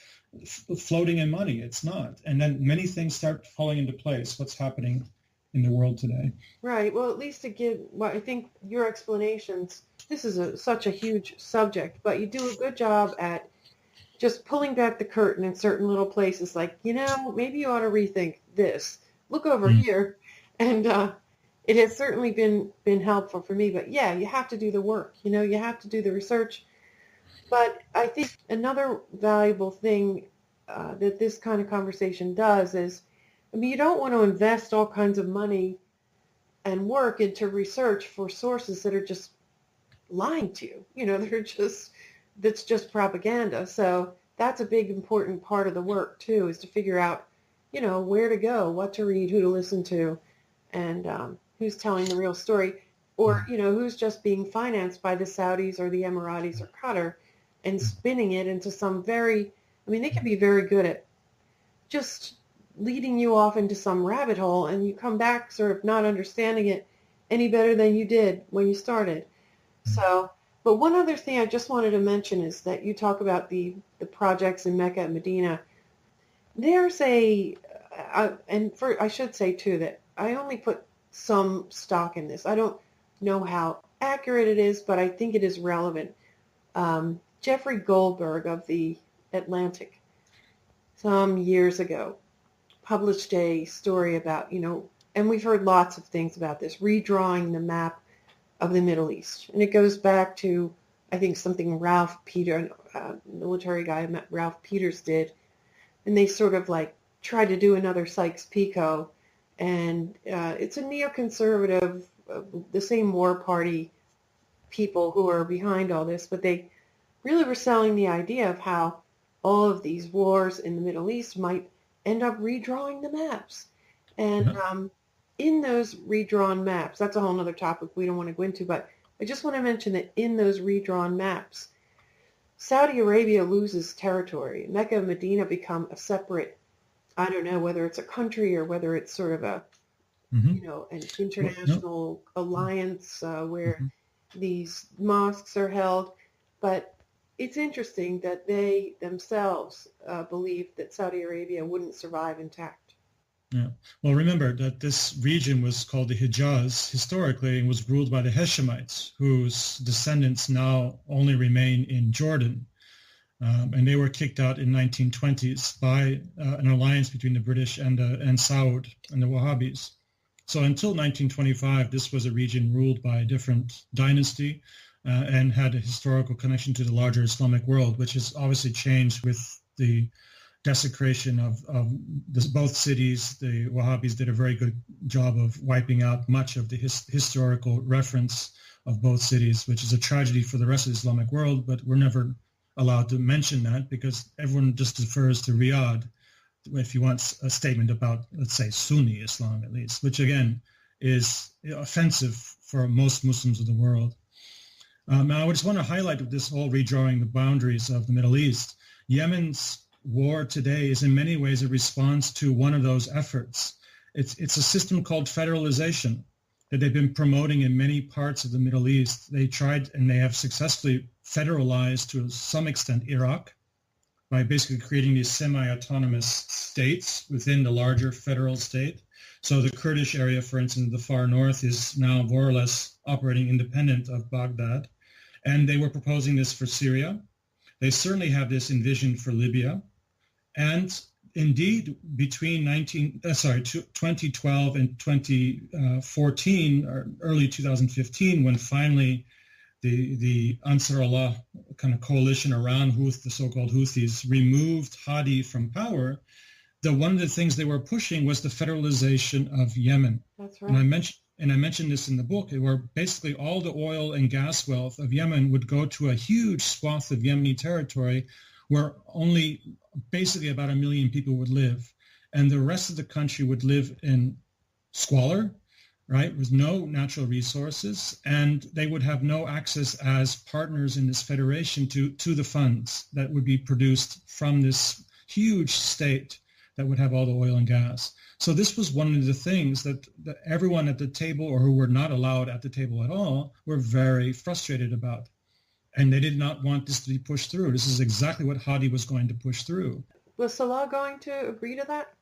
floating in money. It's not. And then many things start falling into place. What's happening in the world today. Right. Well, at least to give, I think your explanations, this is such a huge subject, but you do a good job at just pulling back the curtain in certain little places like, maybe you ought to rethink this. Look over here. And it has certainly been helpful for me. But yeah, you have to do the work. You have to do the research. But I think another valuable thing that this kind of conversation does is, you don't want to invest all kinds of money and work into research for sources that are just lying to you. That's just propaganda. So that's a big important part of the work too, is to figure out, where to go, what to read, who to listen to, and who's telling the real story, or, who's just being financed by the Saudis or the Emiratis or Qatar and spinning it into some they can be very good at just leading you off into some rabbit hole, and you come back sort of not understanding it any better than you did when you started. So, but one other thing I just wanted to mention is that you talk about the projects in Mecca and Medina. There's I should say too that I only put some stock in this. I don't know how accurate it is, but I think it is relevant. Jeffrey Goldberg of the Atlantic some years ago published a story about, and we've heard lots of things about this, redrawing the map of the Middle East. And it goes back to, I think, something Ralph Peters, military guy, Ralph Peters did. And they sort of like tried to do another Sykes-Picot. And it's a neoconservative, the same war party people who are behind all this, but they really were selling the idea of how all of these wars in the Middle East might end up redrawing the maps. And in those redrawn maps, that's a whole other topic we don't want to go into, but I just want to mention that in those redrawn maps, Saudi Arabia loses territory. Mecca and Medina become a separate, I don't know whether it's a country or whether it's sort of a, an international alliance where these mosques are held. But it's interesting that they themselves believed that Saudi Arabia wouldn't survive intact. Yeah. Well, remember that this region was called the Hijaz historically and was ruled by the Hashemites, whose descendants now only remain in Jordan. And they were kicked out in 1920s by an alliance between the British and Saud and the Wahhabis. So until 1925, this was a region ruled by a different dynasty and had a historical connection to the larger Islamic world, which has obviously changed with the desecration of both cities. The Wahhabis did a very good job of wiping out much of the historical reference of both cities, which is a tragedy for the rest of the Islamic world, but we're never allowed to mention that because everyone just defers to Riyadh if you want a statement about, let's say, Sunni Islam at least, which again is offensive for most Muslims of the world. Now, I just want to highlight with this whole redrawing the boundaries of the Middle East. Yemen's war today is in many ways a response to one of those efforts. It's a system called federalization that they've been promoting in many parts of the Middle East. They tried and they have successfully federalized to some extent Iraq by basically creating these semi-autonomous states within the larger federal state. So the Kurdish area, for instance, in the far north is now more or less operating independent of Baghdad. And they were proposing this for Syria. They certainly have this envisioned for Libya. And indeed, between 2012 and 2014, or early 2015, when finally the Ansar Allah kind of coalition around the so-called Houthis removed Hadi from power, one of the things they were pushing was the federalization of Yemen. That's right. And I mentioned this in the book, where basically all the oil and gas wealth of Yemen would go to a huge swath of Yemeni territory where only basically about 1 million people would live. And the rest of the country would live in squalor, right, with no natural resources, and they would have no access as partners in this federation to the funds that would be produced from this huge state that would have all the oil and gas. So this was one of the things that everyone at the table, or who were not allowed at the table at all, were very frustrated about. And they did not want this to be pushed through. This is exactly what Hadi was going to push through. Was Salah going to agree to that?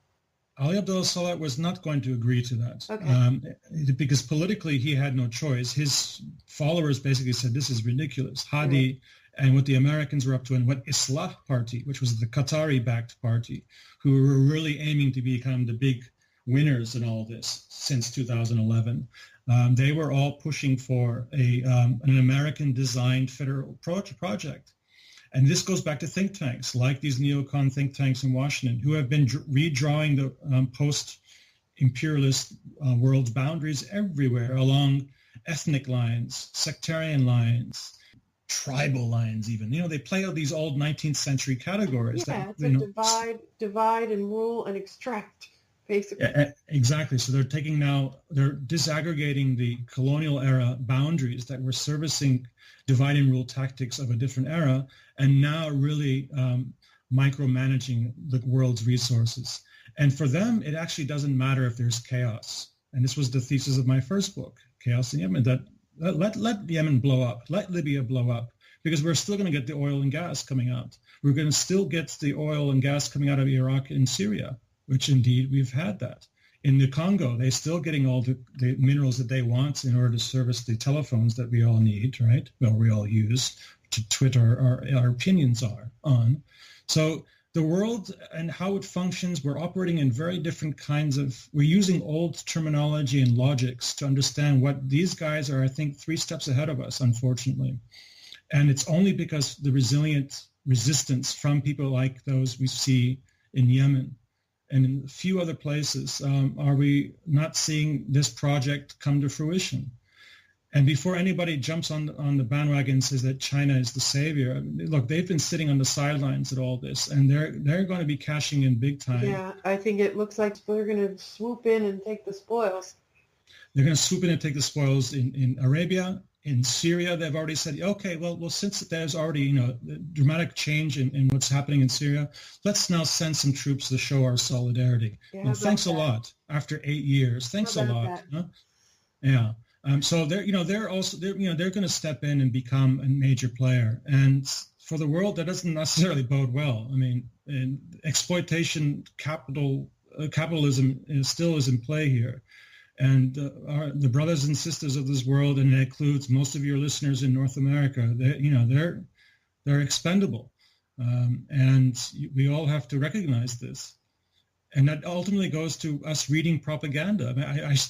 Ali Abdullah Saleh was not going to agree to that. Okay. Because politically he had no choice. His followers basically said, this is ridiculous. Hadi and what the Americans were up to, and what Islah Party, which was the Qatari-backed party, who were really aiming to become the big winners in all this since 2011. They were all pushing for an American-designed federal project. And this goes back to think tanks, like these neocon think tanks in Washington, who have been redrawing the post-imperialist world's boundaries everywhere along ethnic lines, sectarian lines, tribal lines even. They play out these old 19th century categories. Yeah, it's divide and rule and extract, basically. Yeah, exactly. So they're disaggregating the colonial era boundaries that were servicing divide and rule tactics of a different era, and now really micromanaging the world's resources. And for them, it actually doesn't matter if there's chaos. And this was the thesis of my first book, Chaos in Yemen, that let Yemen blow up, let Libya blow up, because we're still going to get the oil and gas coming out. We're going to still get the oil and gas coming out of Iraq and Syria, which indeed we've had that. In the Congo, they're still getting all the minerals that they want in order to service the telephones that we all need, right? Well, we all use to Twitter our opinions are on. So the world and how it functions, we're operating in very different we're using old terminology and logics to understand what these guys are, I think, 3 steps ahead of us, unfortunately. And it's only because the resilient resistance from people like those we see in Yemen and in a few other places are we not seeing this project come to fruition. And before anybody jumps on the bandwagon and says that China is the savior, look, they've been sitting on the sidelines at all this, and they're going to be cashing in big time. Yeah, I think it looks like they're going to swoop in and take the spoils. They're going to swoop in and take the spoils in Arabia, in Syria. They've already said, okay, well, since there's already dramatic change in what's happening in Syria, let's now send some troops to show our solidarity. Yeah, well, thanks a lot. After 8 years, thanks a lot. Huh? Yeah. So they're going to step in and become a major player, and for the world that doesn't necessarily bode well. I mean, exploitation, capitalism still is in play here, and the brothers and sisters of this world, and it includes most of your listeners in North America. They're expendable, and we all have to recognize this. And that ultimately goes to us reading propaganda. I mean,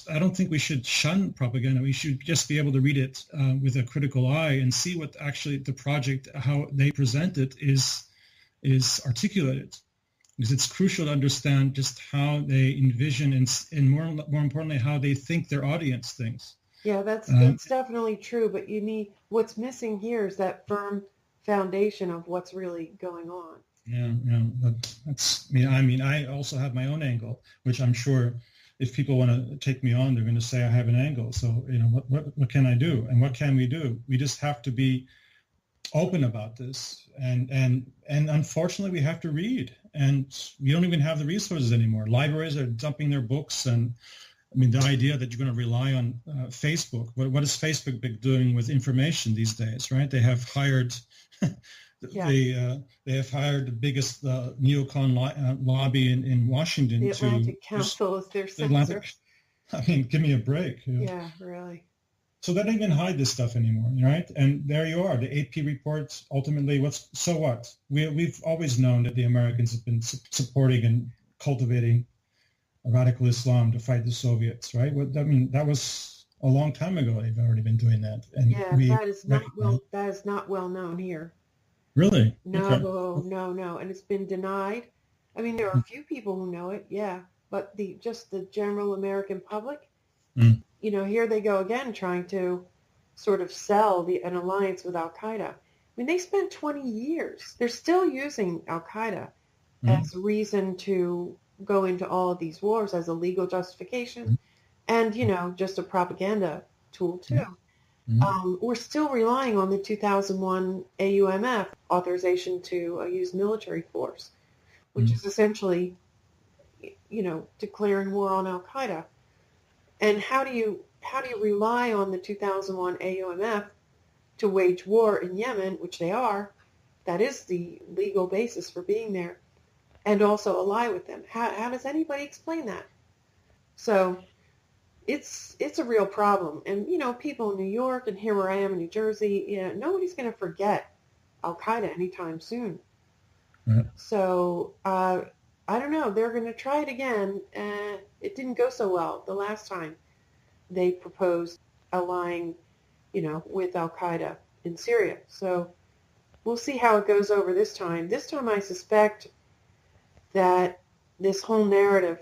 I don't think we should shun propaganda. We should just be able to read it with a critical eye and see what actually the project, how they present it, is articulated. Because it's crucial to understand just how they envision and more importantly, how they think their audience thinks. Yeah, that's definitely true. But what's missing here is that firm foundation of what's really going on. Yeah, that's me. I mean, I also have my own angle, which I'm sure if people want to take me on, they're going to say I have an angle. So, what can I do? And what can we do? We just have to be open about this. And unfortunately, we have to read. And we don't even have the resources anymore. Libraries are dumping their books. And I mean, the idea that you're going to rely on Facebook, what is Facebook been doing with information these days, right? They have hired... Yeah. They have hired the biggest neocon lobby in Washington. The Atlantic Council is their censor. I mean, give me a break. Yeah, really. So they don't even hide this stuff anymore, right? And there you are, the AP reports. Ultimately, so what? We've always known that the Americans have been supporting and cultivating radical Islam to fight the Soviets, right? That was a long time ago. They've already been doing that. And that is not well known here. Really? No, okay. no. And it's been denied. I mean, there are a few people who know it, yeah. But the general American public, here they go again trying to sort of sell an alliance with Al-Qaeda. I mean, they spent 20 years. They're still using Al-Qaeda as a reason to go into all of these wars as a legal justification and, just a propaganda tool too. We're still relying on the 2001 AUMF authorization to use military force, which is essentially, declaring war on Al-Qaeda. And how do you rely on the 2001 AUMF to wage war in Yemen, which they are? That is the legal basis for being there, and also ally with them. How does anybody explain that? So it's a real problem. And, people in New York and here where I am in New Jersey, nobody's going to forget Al-Qaeda anytime soon. Yeah. So I don't know. They're going to try it again. It didn't go so well the last time they proposed allying, with Al-Qaeda in Syria. So we'll see how it goes over this time. This time I suspect that this whole narrative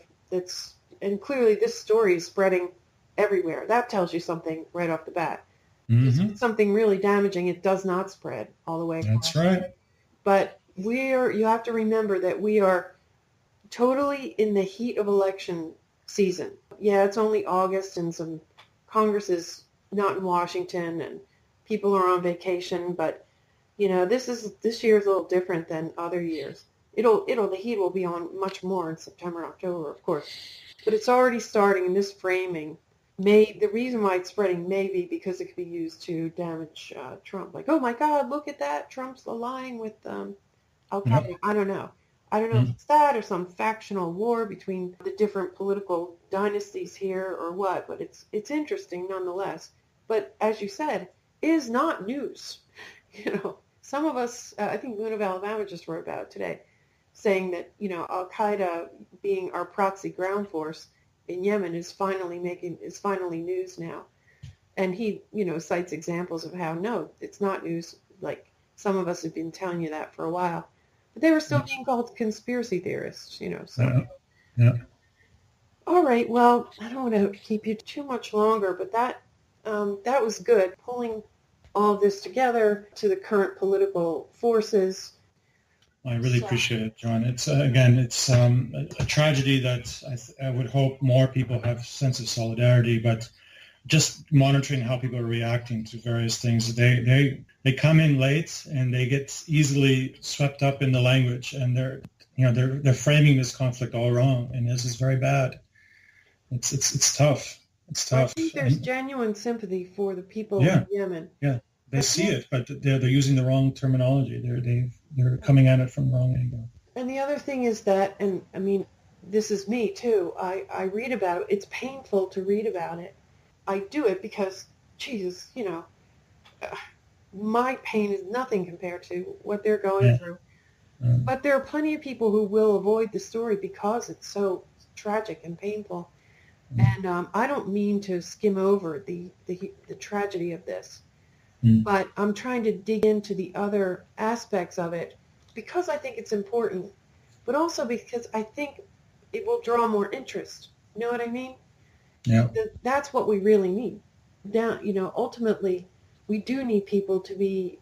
and clearly this story is spreading everywhere. That tells you something right off the bat. If it's something really damaging, it does not spread all the way across. That's right. But you have to remember that we are totally in the heat of election season. Yeah, it's only August and some Congress is not in Washington and people are on vacation, but this year is a little different than other years. The heat will be on much more in September, October, of course. But it's already starting, and this framing the reason why it's spreading may be because it could be used to damage Trump. Like, oh my God, look at that, Trump's aligning with Al-Qaeda. Yep. I don't know. I don't know if it's that or some factional war between the different political dynasties here or what, but it's interesting nonetheless. But as you said, it is not news. Some of us, I think Moon of Alabama just wrote about it today, saying that, Al-Qaeda being our proxy ground force in Yemen is finally news now. And he, cites examples of how, no, it's not news. Like some of us have been telling you that for a while. But they were still being called conspiracy theorists, so. Yeah. All right, well, I don't want to keep you too much longer, but that was good, pulling all this together to the current political forces. I really appreciate it, John. It's it's a tragedy that I would hope more people have a sense of solidarity, but just monitoring how people are reacting to various things. They come in late and they get easily swept up in the language, and they're framing this conflict all wrong, and this is very bad. It's tough. It's tough. I think there's genuine sympathy for the people in Yemen. Yeah, they see it, but they're using the wrong terminology. They're coming at it from the wrong angle. And the other thing is that, and I mean, this is me too. I read about it. It's painful to read about it. I do it because, Jesus, my pain is nothing compared to what they're going through. But there are plenty of people who will avoid the story because it's so tragic and painful. And I don't mean to skim over the tragedy of this, but I'm trying to dig into the other aspects of it because I think it's important, but also because I think it will draw more interest. You know what I mean? Yeah. That's what we really need. Ultimately, we do need people to be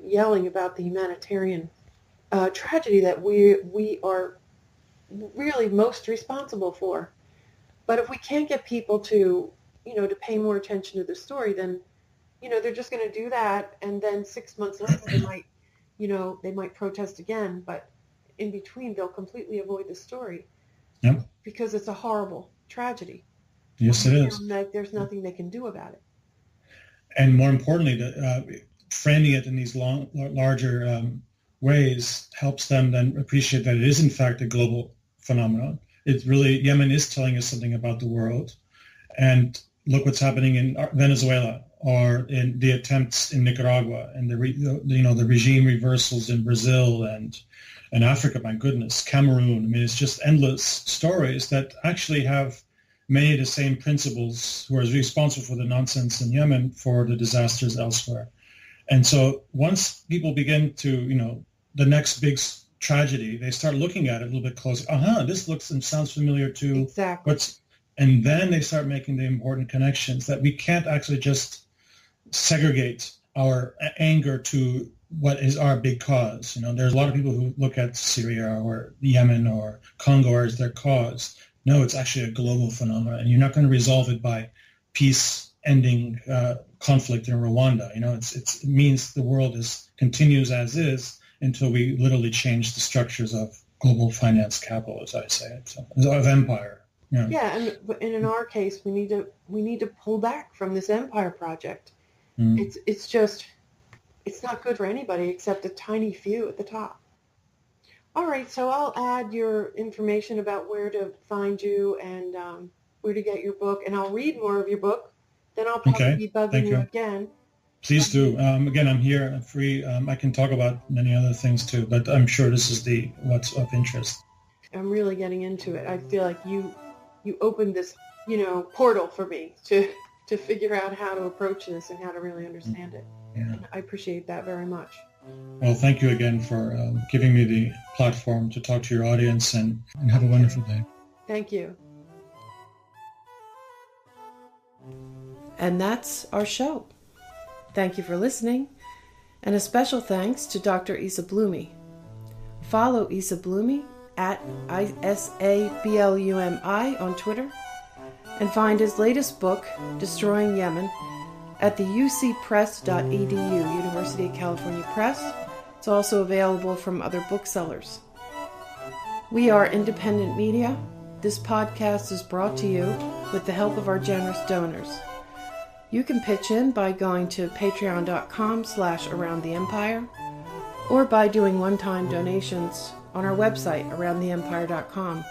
yelling about the humanitarian tragedy that we are really most responsible for. But if we can't get people to pay more attention to the story, then, they're just going to do that. And then 6 months later, they might protest again. But in between, they'll completely avoid the story because it's a horrible tragedy. Yes, it is. Like there's nothing they can do about it. And more importantly, framing it in these larger ways helps them then appreciate that it is, in fact, a global phenomenon. It's really, Yemen is telling us something about the world. And look what's happening in Venezuela or in the attempts in Nicaragua and the regime reversals in Brazil and Africa, my goodness, Cameroon. I mean, it's just endless stories that actually have many of the same principles who are responsible for the nonsense in Yemen for the disasters elsewhere. And so once people begin to, the next big tragedy, they start looking at it a little bit closer. This looks and sounds familiar to exactly. And then they start making the important connections that we can't actually just segregate our anger to what is our big cause. There's a lot of people who look at Syria or Yemen or Congo as their cause. No, it's actually a global phenomenon, and you're not going to resolve it by peace-ending conflict in Rwanda. It means the world continues as is until we literally change the structures of global finance capital, as I say it, of empire. Yeah, and in our case, we need to pull back from this empire project. It's not good for anybody except a tiny few at the top. All right, so I'll add your information about where to find you and where to get your book, and I'll read more of your book. Then I'll probably be bugging you again. Please do. Again, I'm here. I'm free. I can talk about many other things too, but I'm sure this is what's of interest. I'm really getting into it. I feel like you opened this, portal for me to figure out how to approach this and how to really understand it. Yeah. And I appreciate that very much. Well, thank you again for giving me the platform to talk to your audience, and have a wonderful day. Thank you. And that's our show. Thank you for listening, and a special thanks to Dr. Isa Blumi. Follow Isa Blumi at ISABLUMI on Twitter, and find his latest book, Destroying Yemen, at the ucpress.edu, University of California Press. It's also available from other booksellers. We are independent media. This podcast is brought to you with the help of our generous donors. You can pitch in by going to patreon.com/aroundtheempire or by doing one-time donations on our website, aroundtheempire.com.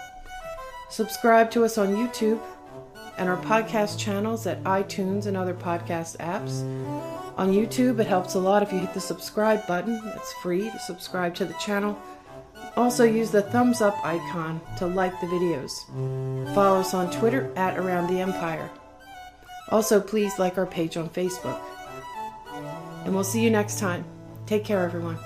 Subscribe to us on YouTube and our podcast channels at iTunes and other podcast apps. On YouTube, it helps a lot if you hit the subscribe button. It's free to subscribe to the channel. Also use the thumbs up icon to like the videos. Follow us on Twitter at Around the Empire. Also, please like our page on Facebook. And we'll see you next time. Take care, everyone.